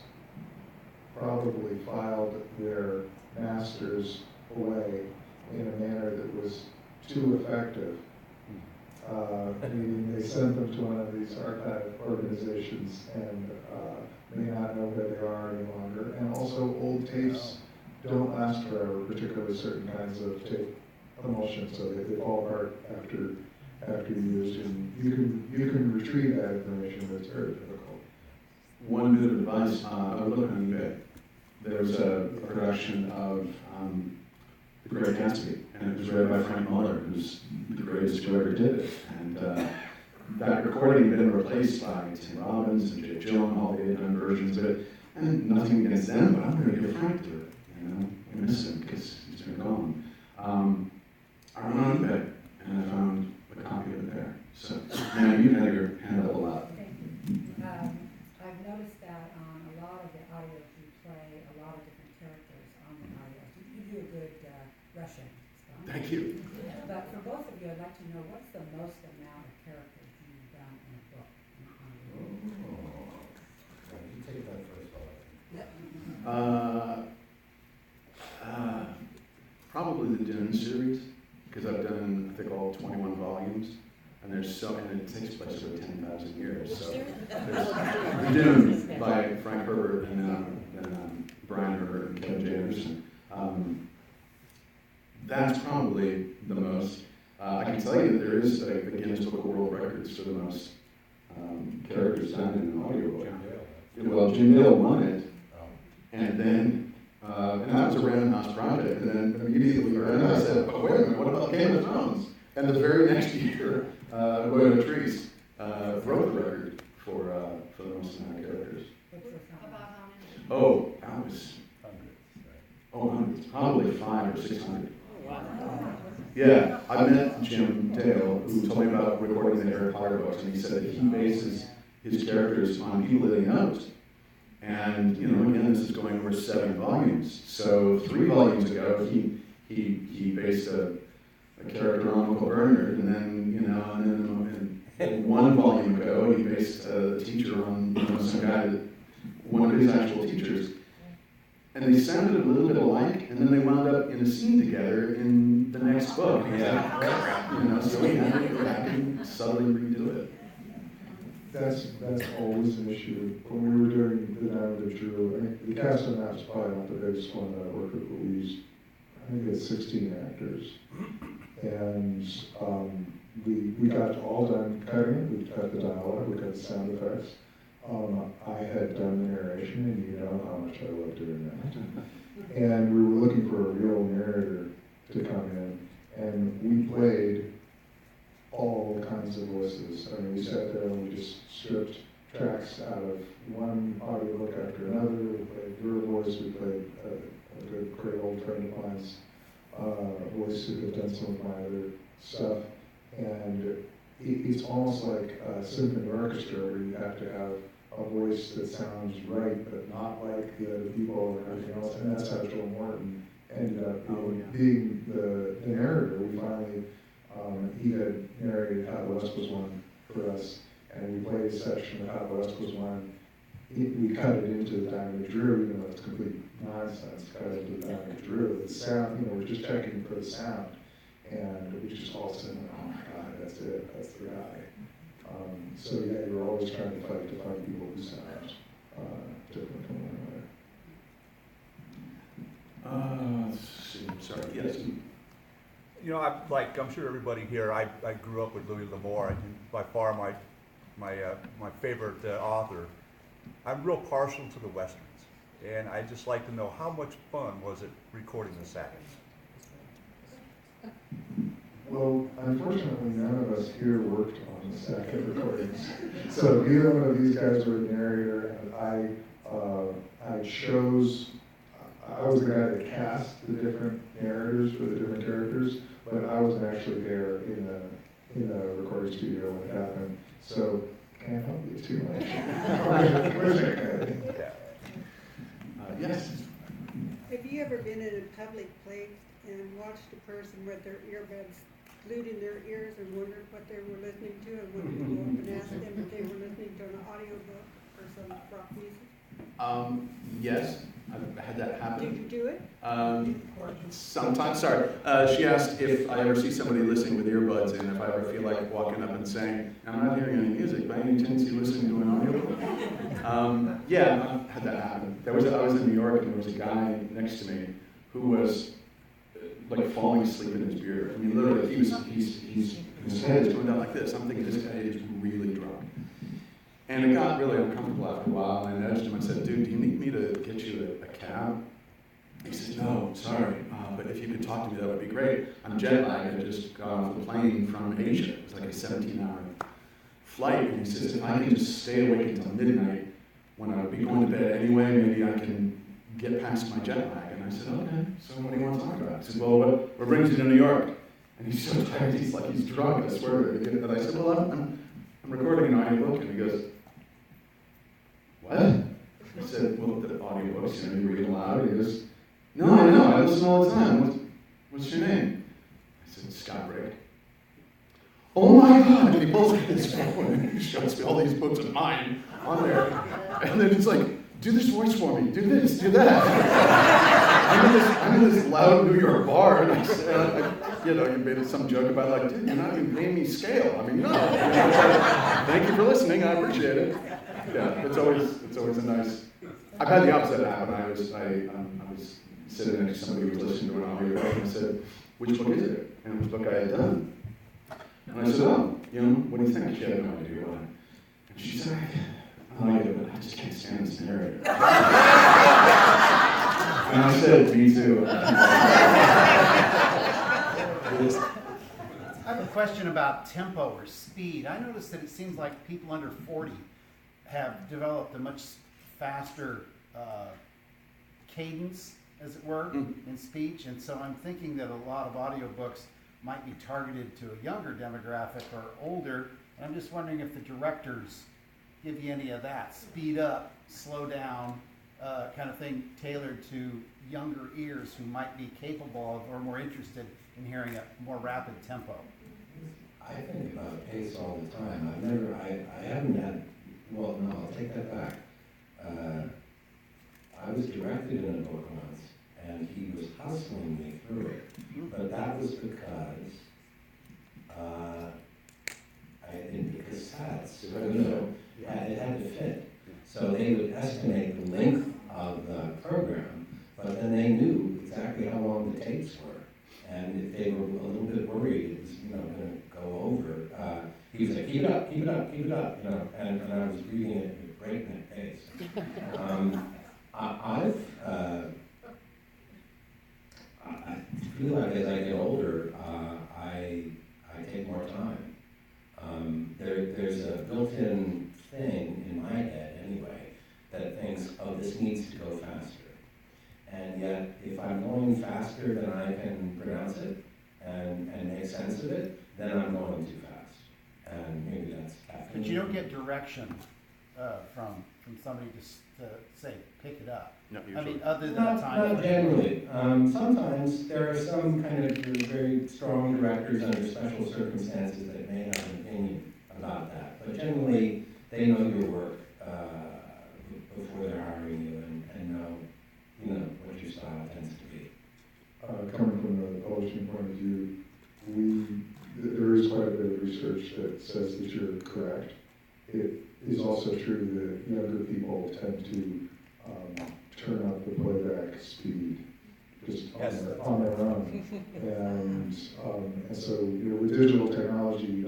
probably filed their masters away in a manner that was too effective. Meaning they sent them to one of these archive organizations and may not know where they are any longer. And also old tapes don't last forever, particularly certain kinds of tape emulsion, so they fall apart after used. And you can retrieve that information, but it's very difficult. One bit of advice, I would look on eBay. There was a production of The Great Gatsby, and it was read by Frank Muller, who's the greatest who ever did it. And that recording had been replaced by Tim Robbins and Jake Gyllenhaal. They had done versions of it, and nothing against them, but I'm going to hear Frank do it. I miss him because he's been gone. I went on eBay, and I found a copy of it there. So, now you had your hand up a lot. Thank you. I've noticed that on a lot of the audios you play a lot of different characters on the audio. You do a good Russian. So. Thank you. But for both of you, I'd like to know what's the most amount of characters you've done in a book? You take that first, Probably the Dune series, because I've done, I think, all 21 volumes, and and it takes place over 10,000 years. So there's Dune by Frank Herbert and Brian Herbert and Kevin J. Anderson. That's probably the most. I can tell you that there is a Guinness Book of World Records for the most characters done in an audiobook. Well, Jim Dale won it, and then, and that was a Random House project, and then immediately I said, oh, wait a minute, what about Game of Thrones? And the very next year, William Treese wrote the record for the most amount of characters. About how many? Oh, that was hundreds, probably 500 or 600. Yeah, I met Jim Dale, who told me about recording the Harry Potter books, and he said that he bases his characters on people that he knows. And, you know, again, this is going over 7 volumes. So 3 volumes ago, he based a character on Uncle Bernard, and then, you know, and then 1 volume ago, he based a teacher on, you know, some guy that, one of his actual teachers. And they sounded a little bit alike, and then they wound up in a scene together in the next book. Yeah. You know, so he had to go back and subtly redo it. That's always an issue. When we were doing The Diamond of Drew, I mean, the cast on that's probably not the biggest one that I worked with, but we used, I think it's 16 actors. And we got all done cutting, we cut the dialogue, we cut the sound effects. I had done the narration, and you know how much I love doing that. And we were looking for a real narrator to come in, and we played all kinds of voices. I mean, we sat there and we just stripped tracks out of one audiobook after another. We played your voice, we played a good, great old friend of mine's voice who had done some of my other stuff. And it's almost like a symphony orchestra where you have to have a voice that sounds right, but not like the other people and everything else. And that's how Joel Morton ended up being the narrator. We finally, he had narrated How the West Was Won for us, and we played a section of How the West Was Won. We cut it into The Diamond of Drew, even though it's complete nonsense, cut it into The Diamond of Drew. The sound, you know, we're just checking for the sound. And we just all said, oh my God, that's it, that's the guy. So yeah, you're always trying to fight to find people who sound different from one another. Sorry, yes. You know, I'm sure everybody here, I grew up with Louis L'Amour. By far my favorite author. I'm real partial to the Westerns. And I'd just like to know, how much fun was it recording the sagas? Well, unfortunately, none of us here worked on the Sackett recordings. So neither one of these guys were the narrator, and I was the guy that cast the different narrators for the different characters, but I wasn't actually there in the recording studio when it happened. So can't help you too much. Where's that guy? Yes. Have you ever been in a public place and watched a person with their earbuds glued in their ears and wondered what they were listening to, and wanted to go up and ask them if they were listening to an audiobook or some rock music? Yes, I've had that happen. Did you do it? Sometimes, sorry. She asked if I ever see somebody listening with earbuds, and if I ever feel like walking up and saying, I'm not hearing any music, by any chance you listening to an audiobook? Yeah, I've had that happen. I was in New York, and there was a guy next to me who was like falling asleep in his beer. I mean, literally, his head is going down like this. I'm thinking, this guy is really drunk. And it got really uncomfortable after a while, and I nudged him and said, dude, do you need me to get you a cab? He said, no, sorry, but if you could talk to me, that would be great. I'm jet lagged. I just got off the plane from Asia. It was like a 17-hour flight. And he says, if I can just stay awake until midnight, when I would be going to bed anyway, maybe I can get past my jet lag. And I said, okay, so what do you want to talk about? He said, well, what brings you to New York? And he's so tired, he's like, he's drunk, I swear. And I said, well, I'm recording an audiobook. And he goes, what? I said, well, the audiobooks, you read aloud. And he goes, no, I know, I listen all the time. what's your name? I said, Scott Brick. Oh my God, and he pulls out his phone and he shows me all these books of mine on there. And then he's like, do this voice for me, do this, do that. I'm in this loud New York bar, and I said, you made some joke about like, dude, you're not even paying me scale. I mean, no. Thank you for listening, I appreciate it. Yeah, it's always a nice. I've had the opposite happen. I was sitting next to somebody who was listening to an audiobook, and I said, which book is it? And which book I had done. And I said, oh, what do you think? She had no idea why. And she said, I like it, but I just can't stand this narrator. And I said, me too. I have a question about tempo or speed. I noticed that it seems like people under 40 have developed a much faster cadence, as it were, in speech. And so I'm thinking that a lot of audiobooks might be targeted to a younger demographic or older. And I'm just wondering if the directors give you any of that speed up, slow down kind of thing tailored to younger ears who might be capable of or more interested in hearing a more rapid tempo. I think about pace all the time. I haven't had, well, no, I'll take that back. I was directed in a book once, and he was hustling me through it. But that was because I didn't get cassettes. It had to fit. So they would estimate the length of the program, but then they knew exactly how long the tapes were. And if they were a little bit worried it was, going to go over, he was like, keep it up, keep it up, keep it up, and I was reading it at breakneck pace. I feel like as I get older, I take more time. There's a built-in thing in my head anyway that thinks, oh, this needs to go faster. And yet, if I'm going faster than I can pronounce it and make sense of it, then I'm going too fast. And maybe that's caffeine. But you don't get direction from somebody to say, pick it up. No, I mean, other than a time. Not generally. Sometimes there are some kind of very strong directors under special circumstances that may have an opinion about that. But generally, they know your work before they're hiring you and know what your style tends to be. Coming from the publishing point of view, there is quite a bit of research that says that you're correct. It is also true that younger people tend to turn up the playback speed just on their own. And so, with digital technology,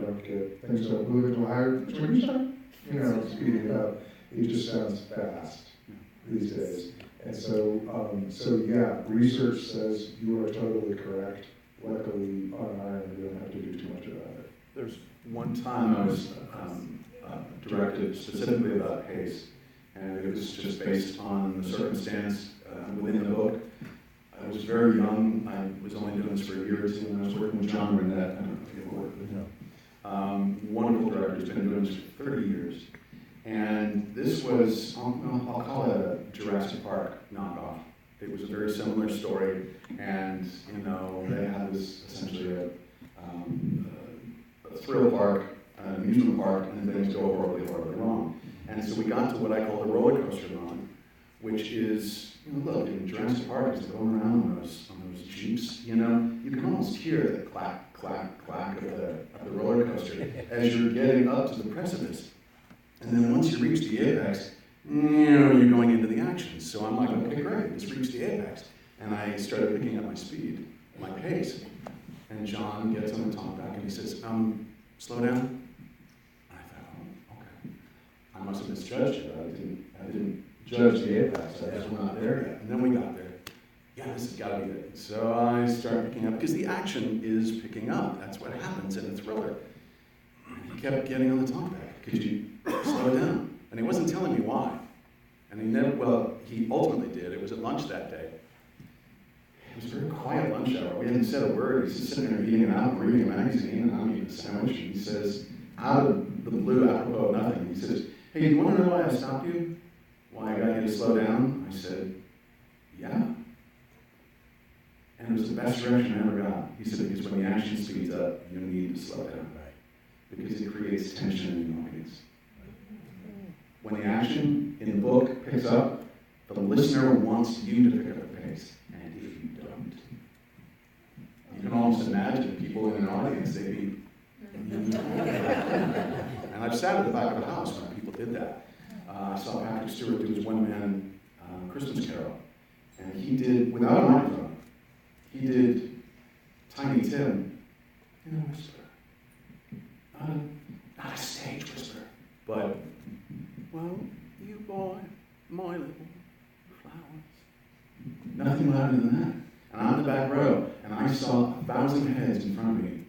things don't move into a higher, speeding it up. It just sounds fast these days. And so yeah, research says you are totally correct. Luckily, on our end, we don't have to do too much about it. There's one time I was directed specifically about pace, and it was just based on the circumstance within the book. I was very young. I was only doing this for a year or two, and I was working with John Burnett. I don't know if you've worked with him. Wonderful director, who's been doing this for 30 years. And this was, I'll call it a Jurassic Park knockoff. It was a very similar story, and they had this essentially a thrill park, an amusement park, and then things go horribly, horribly wrong. And so we got to what I call the roller coaster run, which is, look, in Jurassic Park, as they're going around on those jeeps, you can almost hear the clack, clack, clack of the roller coaster as you're getting up to the precipice. And then once you reach the apex, you're going into the action. So I'm like, okay, great, let's reach the apex. And I started picking up my speed, my pace. And John gets on the talkback and he says, slow down. And I thought, oh, okay. I must have misjudged it. I didn't judge the apex. I guess we're not there yet. And then we got there. Yeah, this has got to be it. So I started picking up, because the action is picking up. That's what happens in a thriller. And he kept getting on the talkback. Could you slow down? And he wasn't telling me why. And he ultimately did. It was at lunch that day. It was a very quiet lunch hour. We hadn't said a word. He's just sitting there eating an apple, reading a magazine, and I'm eating a sandwich. And he says, out of the blue, apropos of nothing, he says, hey, do you want to know why I stopped you? Why I got you to slow down? I said, yeah. And And it was the best direction I ever got. He said, because when the action speeds up, you need to slow down. Because it creates tension in the audience. When the action in the book picks up, the listener wants you to pick up the pace. And if you don't, you can almost imagine people in an audience, they'd be... And I've sat at the back of the house when people did that. I saw Patrick Stewart do his one-man Christmas Carol. And he did, without a microphone, he did Tiny Tim in a whisper. Not a stage whisper, but, well, you boy, my little flowers. Nothing louder than that. And I'm in the back row, and I saw 1,000 heads in front of me.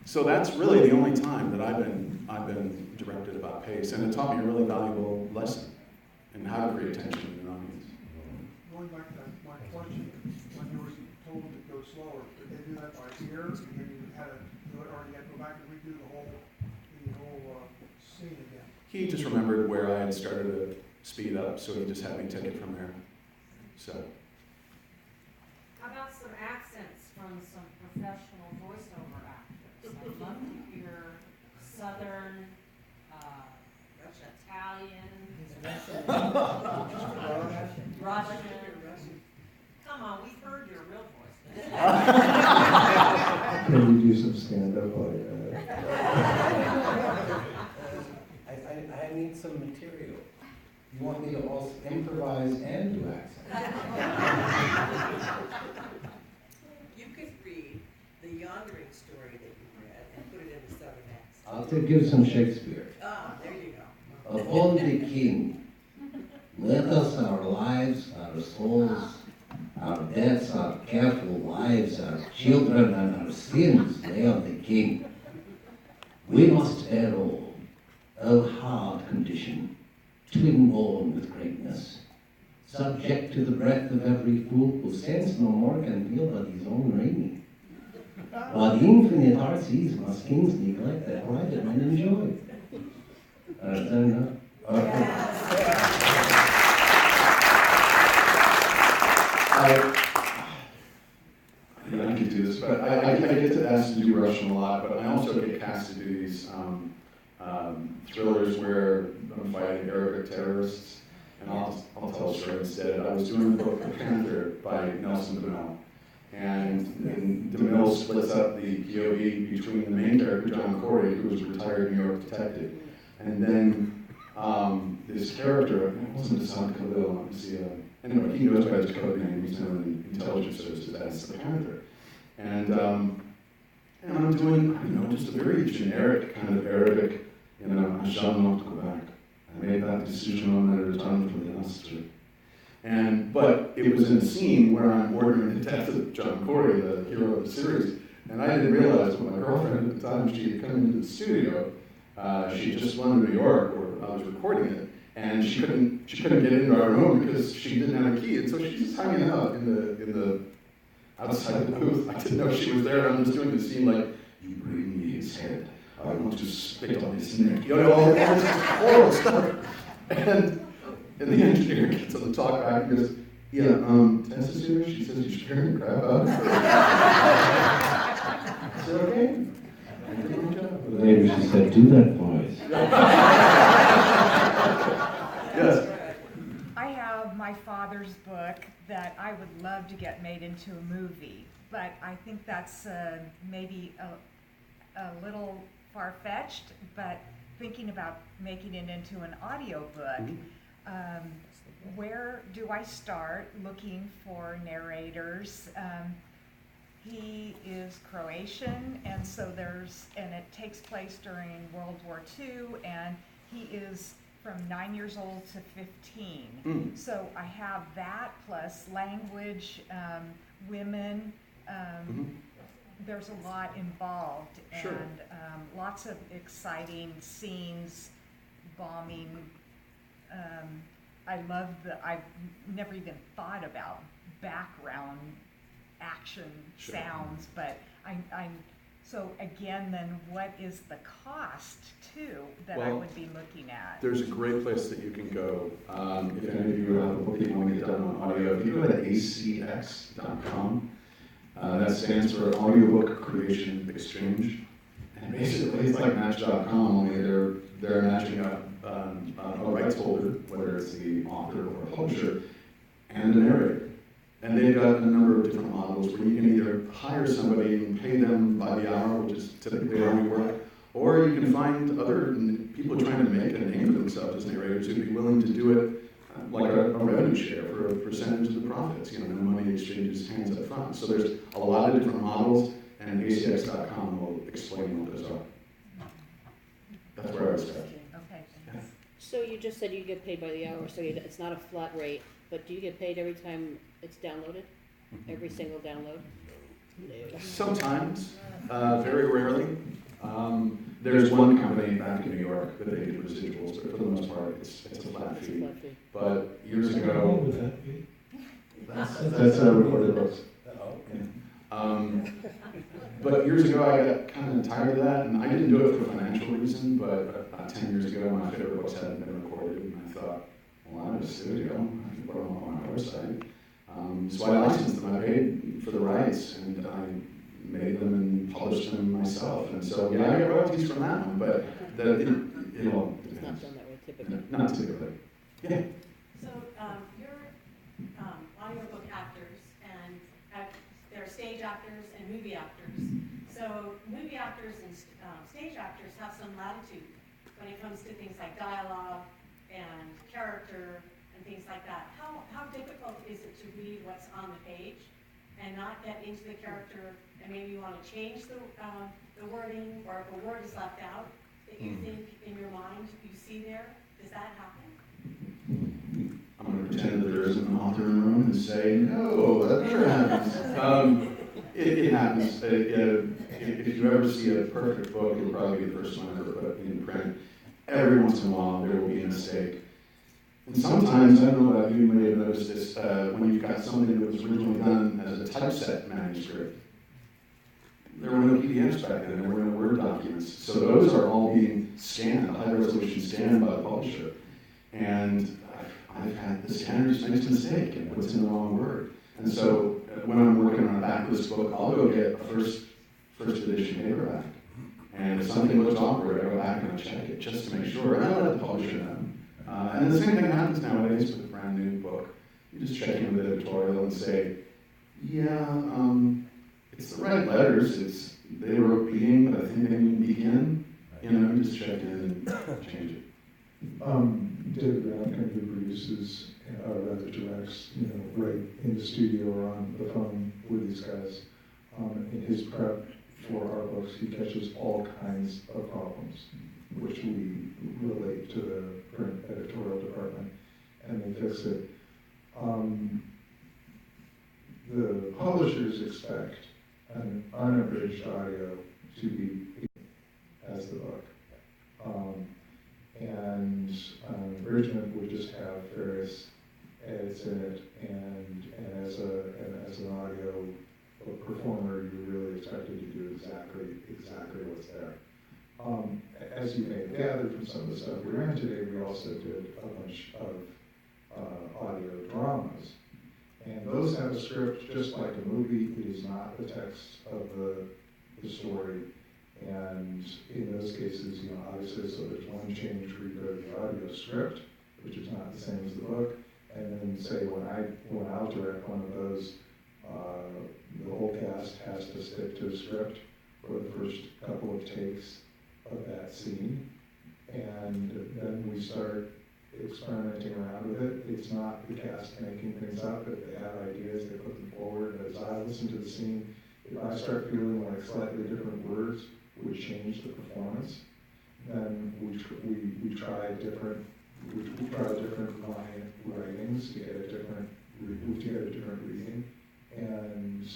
So that's really the only time that I've been directed about pace, and it taught me a really valuable lesson in how to create tension in an audience. Going back to my question, when you were told to go slower, did they do that by ear, and then you had to do it, or you had to go back and redo the whole scene again? He just remembered where I had started to speed up, so he just had me take it from there. So. How about some accents from some professional voiceover actors? I'd love to hear Southern, Italian, Russian. Come on, we've heard your real voice. Can we do some stand-up like I need some material. You want me to also improvise and do accents? You could read the Yondering story that you read and put it in the Southern accent. I'll give some Shakespeare. Ah, there you go. Upon the king, let us our lives, our souls, our debts, our careful wives, our children, and our sins lay on the king. We must bear all, O hard condition, twin born with greatness, subject to the breath of every fool who sense no more can feel but his own reigning. While the infinite heart sees must kings neglect that private men enjoy. I could do this, but I get to ask to do Russian a lot, but I also get cast to do these thrillers where I'm fighting Arabic terrorists, and I'll tell a story instead. I was doing the book The Panther by Nelson DeMille, and DeMille splits up the POV between the main character, John Corey, who was a retired New York detective, and then this character, it wasn't Hassan Khalil, anyway, he goes by his code name, he's known in intelligence services as the Panther. And I'm doing, just a very generic kind of Arabic, I shall not go back. I made that decision on my return from the Master. But it was in a scene where I'm ordering the death of John Corey, the hero of the series, and I didn't realize when my girlfriend at the time, she had come into the studio, she had just flown to New York where I was recording it, and she couldn't get into our room because she didn't have a key, and so she's just hanging out in the outside the booth. I didn't know she was there, and I'm just doing the scene like, you bring me his head, I want to spit on his neck, all this horrible stuff. And the engineer gets on the talk back and goes, yeah, Tess is here, she says you're scaring the crap out of her. I said, okay. Later she said, do that voice. Yes. I have my father's book that I would love to get made into a movie, but I think that's maybe a little far-fetched, but thinking about making it into an audiobook, where do I start looking for narrators? He is Croatian, and so and it takes place during World War II, and he is from 9 years old to 15. So I have that plus language, women, there's a lot involved, Sure. and lots of exciting scenes, bombing. I've never even thought about background action Sure. sounds, but I'm So again, then what is the cost too that I Well, would be looking at? There's a great place that you can go. If any of you have a book that you want to get done on audio, if you go to acx.com, that stands for Audiobook Creation Exchange. And basically, it's like Match.com, only they're matching up a rights holder, whether it's the author or a publisher, and a narrator. And they've got a number of different models where you can either hire somebody and pay them by the hour, which is typically how we work, or you can find other people trying to make a name for themselves as narrators who'd be willing to do it like a revenue share for a percentage of the profits. No money exchanges hands up front. So there's a lot of different models, and acx.com will explain what those are. That's where I would start. Okay, thanks. So you just said you get paid by the hour, so it's not a flat rate, but do you get paid every time it's downloaded? Every single download? No. Sometimes, very rarely. There's one company back in New York that they do residuals, but for the most part, it's a flat fee. But years ago, that's recorded books. But years ago, I got kind of tired of that, and I didn't do it for a financial reason, but about 10 years ago, my favorite books hadn't been recorded, and I thought, well, I'm a studio, I can put them on my website. So I licensed them, I paid for the rights, and I made them and published them myself. And so, yeah, I get royalties from that one, but it all It's not depends. done that way typically. Not typically. Yeah. So, you're audiobook actors, and they're stage actors and movie actors. So, movie actors and stage actors have some latitude when it comes to things like dialogue and character and things like that. How difficult is it to read what's on the page and not get into the character, and maybe you want to change the wording, or if a word is left out that you think in your mind you see there? Does that happen? I'm going to pretend that there isn't an author in the room and say, no, that never happens. It happens. If you ever see a perfect book, it'll probably be the first one ever put in print. Every once in a while, there will be a mistake. And sometimes, I don't know about you, you may have noticed this, when you've got something that was originally done as a typeset manuscript, there were no PDFs back then, there were no Word documents. So those are all being scanned, high-resolution scanned by the publisher. And I've had the scanner just makes a mistake and puts in the wrong word. And so when I'm working on a backlist book, I'll go get a first edition paperback. And if something looks awkward, I go back and I check it just to make sure. And I let the publisher know. And the same thing happens nowadays with a brand new book. You just check in with the editorial and say, yeah, it's the right letters. They wrote being, but I think they mean begin. You just check in and change it. David Rankin, who produces, rather directs, right in the studio or on the phone with these guys, in his prep for our books, he catches all kinds of problems, which we relate to the print editorial department, and they fix it. The publishers expect an unabridged audio to be as the book. And abridgment would just have various edits in it, and as an audio performer, you're really expected to do exactly what's there. As you may have gathered from some of the stuff we ran today, we also did a bunch of audio dramas. And those have a script just like a movie. It is not the text of the story. And in those cases, obviously, so there's one change where you go to the audio script, which is not the same as the book. And then say when I'll direct one of those, the whole cast has to stick to a script for the first couple of takes of that scene. And then we start experimenting around with it. It's not the cast making things up. If they have ideas, they put them forward. As I listen to the scene, if I start feeling like slightly different words would change the performance, then we try different line writings to get a different reading, and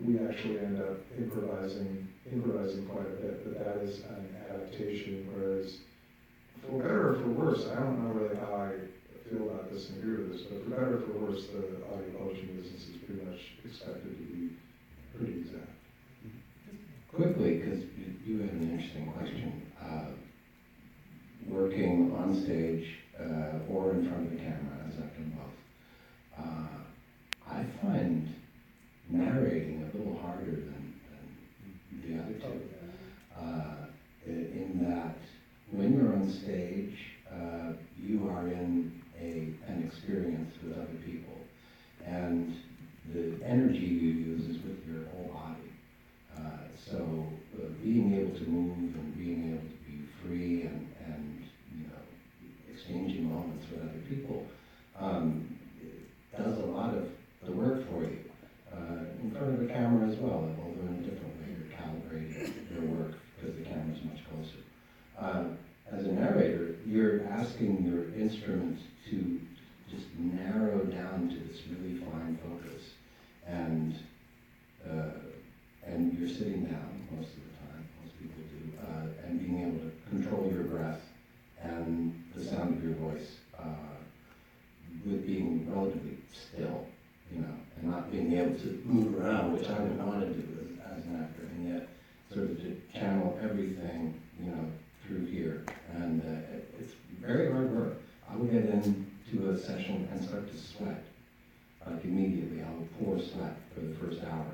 we actually end up improvising quite a bit. But that is an adaptation, whereas for better or for worse, I don't know really how I feel about this and agree with this, but for better or for worse, the audio publishing business is pretty much expected to be pretty exact. quickly, because you had an interesting question. Working on stage or in front of the camera, as I've done both, I find narrating a little harder than the other two. In that, when you're on stage, you are in an experience with other people, and the energy you use is with your whole body. So being able to move and being able to be free and exchanging moments with other people does a lot of the work for you. In front of the camera as well, although in a different way, you're calibrating your work because the camera's much closer. As a narrator, you're asking your instrument to just narrow down to this really fine focus, and you're sitting down most of the time, most people do, and being able to control your breath and the sound of your voice with being relatively still, and not being able to move around, which I would want to do as an actor, and yet sort of to channel everything, through here. And it's very hard work. I would get into a session and start to sweat. Like immediately, I would pour sweat for the first hour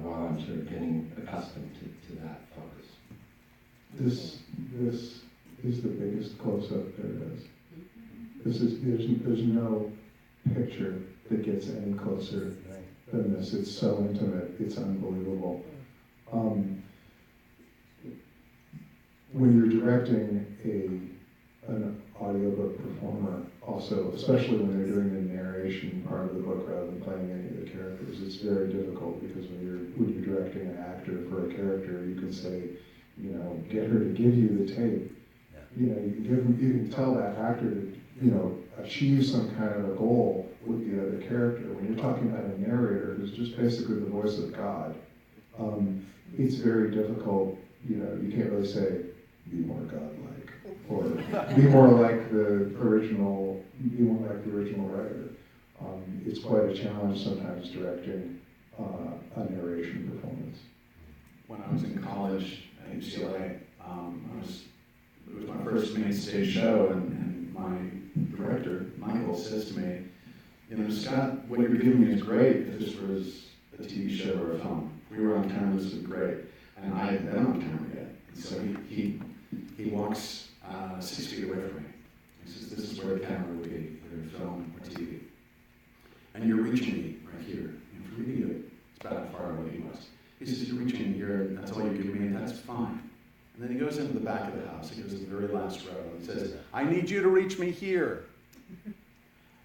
while I'm sort of getting accustomed to that focus. This is the biggest close-up there is. There's no picture that gets any closer than this. It's so intimate, it's unbelievable. When you're directing an audiobook performer, also, especially when they're doing the narration part of the book rather than playing any of the characters, it's very difficult because when you're directing an actor for a character, you can say, get her to give you the tape. You can tell that actor to, achieve some kind of a goal with the other character. When you're talking about a narrator who's just basically the voice of God, it's very difficult. You can't really say, be more godlike, or be more like the original writer. It's quite a challenge sometimes directing a narration performance. When I was in college at UCLA, it was my first main stage show, and my director, Michael, says to me, Scott, what you're giving me is great if this was a TV show or a film. If we were on camera, this would be great. And I hadn't been on camera yet. And so he walks 6 feet away from me. He says, this is where the camera would be, either film or TV. And you're reaching me right here. For me, it's about how far away he was. He says, you're reaching me here, and that's all you're giving me, and that's fine. And then he goes into the back of the house. He goes to the very last row, and he says, I need you to reach me here.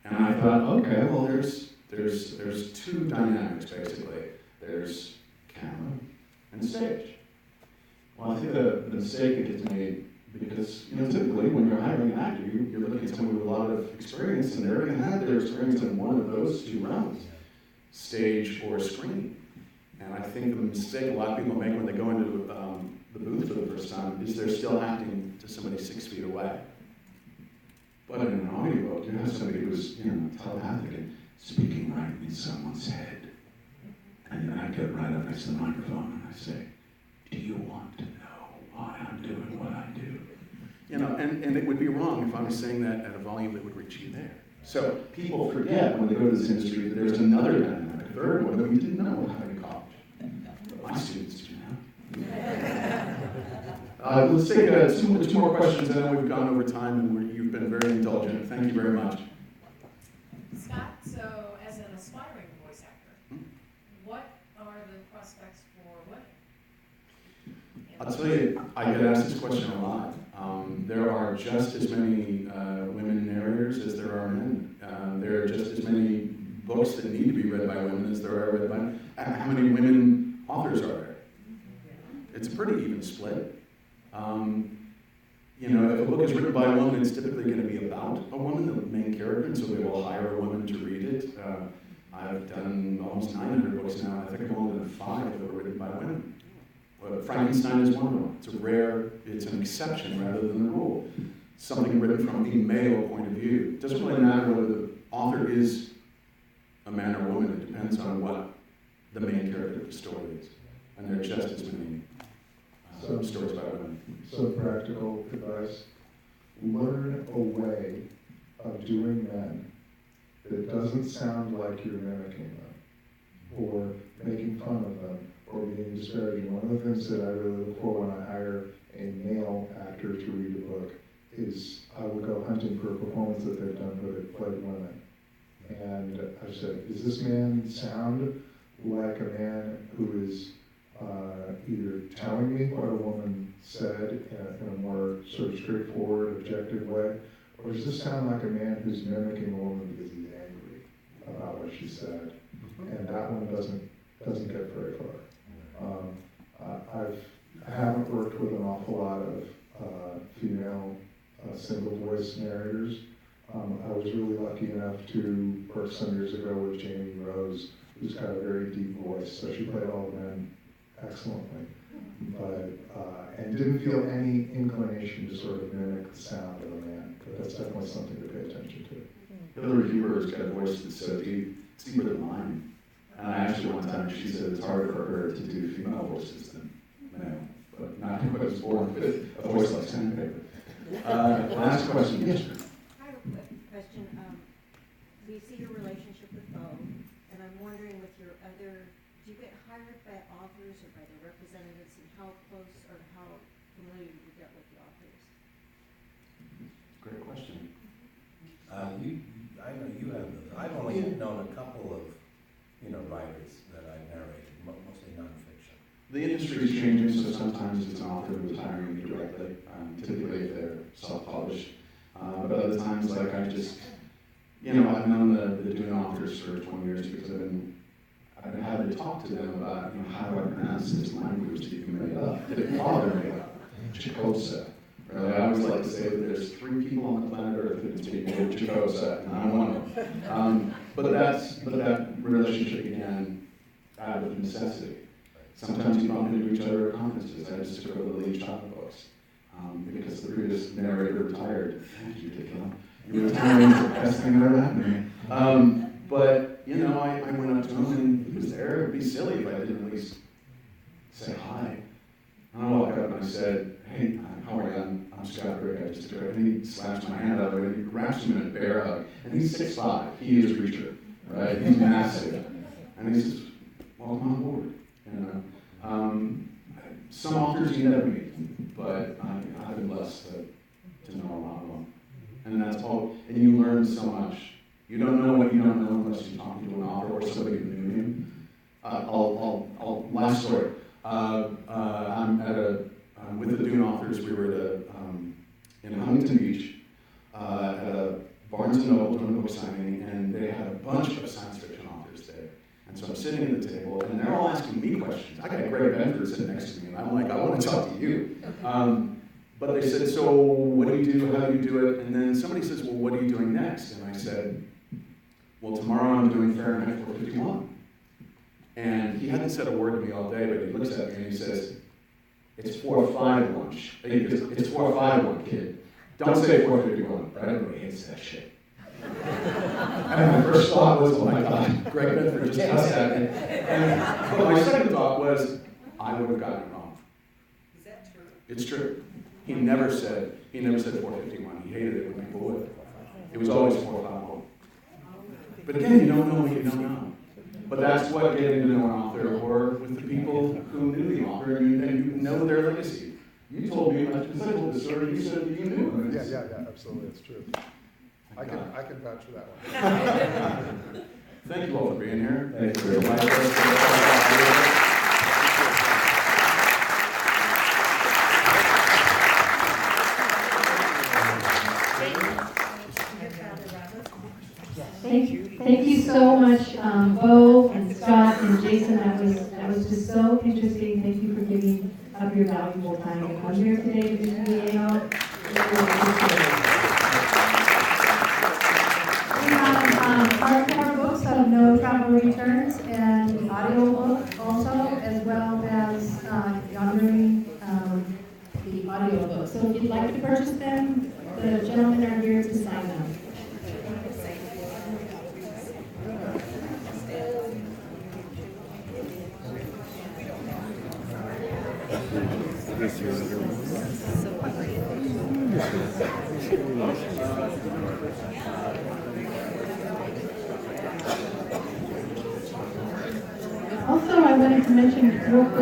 And I thought, okay, well, there's two dynamics, basically. There's camera and stage. Well, I think the mistake that gets made, because typically when you're hiring an actor, you're looking at someone with a lot of experience, and they're going to have their experience in one of those two realms, stage or screen. And I think the mistake a lot of people make when they go into the booth for the first time is they're still acting to somebody 6 feet away. But in an audiobook, you have somebody who's telepathic and speaking right in someone's head. And then I get right up next to the microphone and I say, do you want to know why I'm doing what I do? And it would be wrong if I was saying that at a volume that would reach you there. So people forget when they go to this industry that there's another dynamic, a third one that we didn't know about in college. But my students do now. Let's take two more questions, and then we've gone over time, and you've been very indulgent. Thank you very much. Scott, so as an aspiring voice actor, what are the prospects for women? I'll tell you, I get asked this question a lot. There are just as many women narrators as there are men. There are just as many books that need to be read by women as there are read by men. How many women authors are there? It's a pretty even split. If a book is written by a woman, it's typically going to be about a woman, the main character, and so they will hire a woman to read it. I've done almost 900 books now. I think only 5 that were written by women. Frankenstein is one of them. It's an exception rather than the rule. Something written from a male point of view. It doesn't really matter whether the author is a man or woman. It depends on what the main character of the story is. and there are just as many stories by women. So practical advice, learn a way of doing men that doesn't sound like you're mimicking them, or making fun of them, or being disparaging. One of the things that I really look for when I hire a male actor to read a book is I will go hunting for a performance that they've done where they've played women. And I said, does this man sound like a man who is either telling me what a woman said in a more sort of straightforward, objective way, or does this sound like a man who's mimicking a woman because he's angry about what she said? And that one doesn't get very far. I haven't worked with an awful lot of female single voice narrators. I was really lucky enough to work some years ago with Jamie Rose, who's got a very deep voice, so she played all the men excellently, but and didn't feel any inclination to sort of mimic the sound of a man. But that's definitely something to pay attention to. Hillary Huber's got a voice that's so deep, it's deeper than mine. And I actually one time she said it's harder for her to do female voices than male, but not because I was born with a voice like sandpaper. Last question, yes, sir. I have a quick question. We see your relationship with Beau, and I'm wondering with your other, do you get hired by authors or by their representatives, and how close or how familiar do you get with the authors? Great question. I know you have, I've only known a couple of, writers that I've narrated, mostly nonfiction. The industry is changing, so sometimes it's an author who's hiring me directly, typically if they're self-published. But other times, like I just, I've known the Dune authors for 20 years because I've been having to talk to them about, how do I pronounce this language that you made up? That it father made up. Chikosa. Really, I always like to say that there's 3 people on the planet Earth who can speak Chikosa, and I'm one of them. But that relationship began out of necessity. Sometimes you bump into each other at conferences. I just took over the lead child books because the previous narrator retired. Thank you, Dickie. You're retiring is the best thing that ever happened to me. But I went up to him and he was there. It'd be silly if I didn't at least say hi. And I walked up and I said, "Hey, how are you? I'm Scott Brick. I just took over." And he slaps my hand out and he wraps him in a bear hug. And he's 6'5". He is Reacher, right? He's massive. And he says, "Welcome on board." Some authors you never meet, but I've been blessed to know a lot of them. And that's all. And you learn so much. You don't know what you don't know unless you're talking to an author or somebody who knew him. Last story. I'm at with the Dune authors. We were in Huntington Beach at a Barnes & Noble doing a book signing, and they had a bunch of science fiction authors there. And so I'm sitting at the table, and they're all asking me questions. I got Greg Benford sitting next to me, and I'm like, I want to talk to you. But they said, so what do you do? How do you do it? And then somebody says, well, what are you doing next? And I said, well, tomorrow I'm doing Fahrenheit 451. And he hadn't said a word to me all day, but he looks at me and he says, it's 4-5 lunch. It's 4-5-1, kid. Don't say 451, right? Everybody hates that shit. And my first thought was, oh my God, Greg Benford just cussed at me. But my second thought was, I would have gotten it wrong. Is that true? It's true. He never said 451. He hated it when people would. It was always 451. But again, you don't know what you don't know. But that's what getting to know an author, or with the people who knew the author, and you know their legacy. You told me, because I told the story, you said you knew. Yeah, absolutely, it's true. I can vouch for that one. Thank you all for being here. Thank you very much. Thank you so much, Beau and Scott and Jason. That was just so interesting. Thank you for giving up your valuable time to come here today to visit Viejo. We have hardcover books of No Travel Returns and the audiobook also, as well as Yondering, the audiobook. So if you'd like to purchase them, the gentlemen are here to sign them. Also, I wanted to mention real quick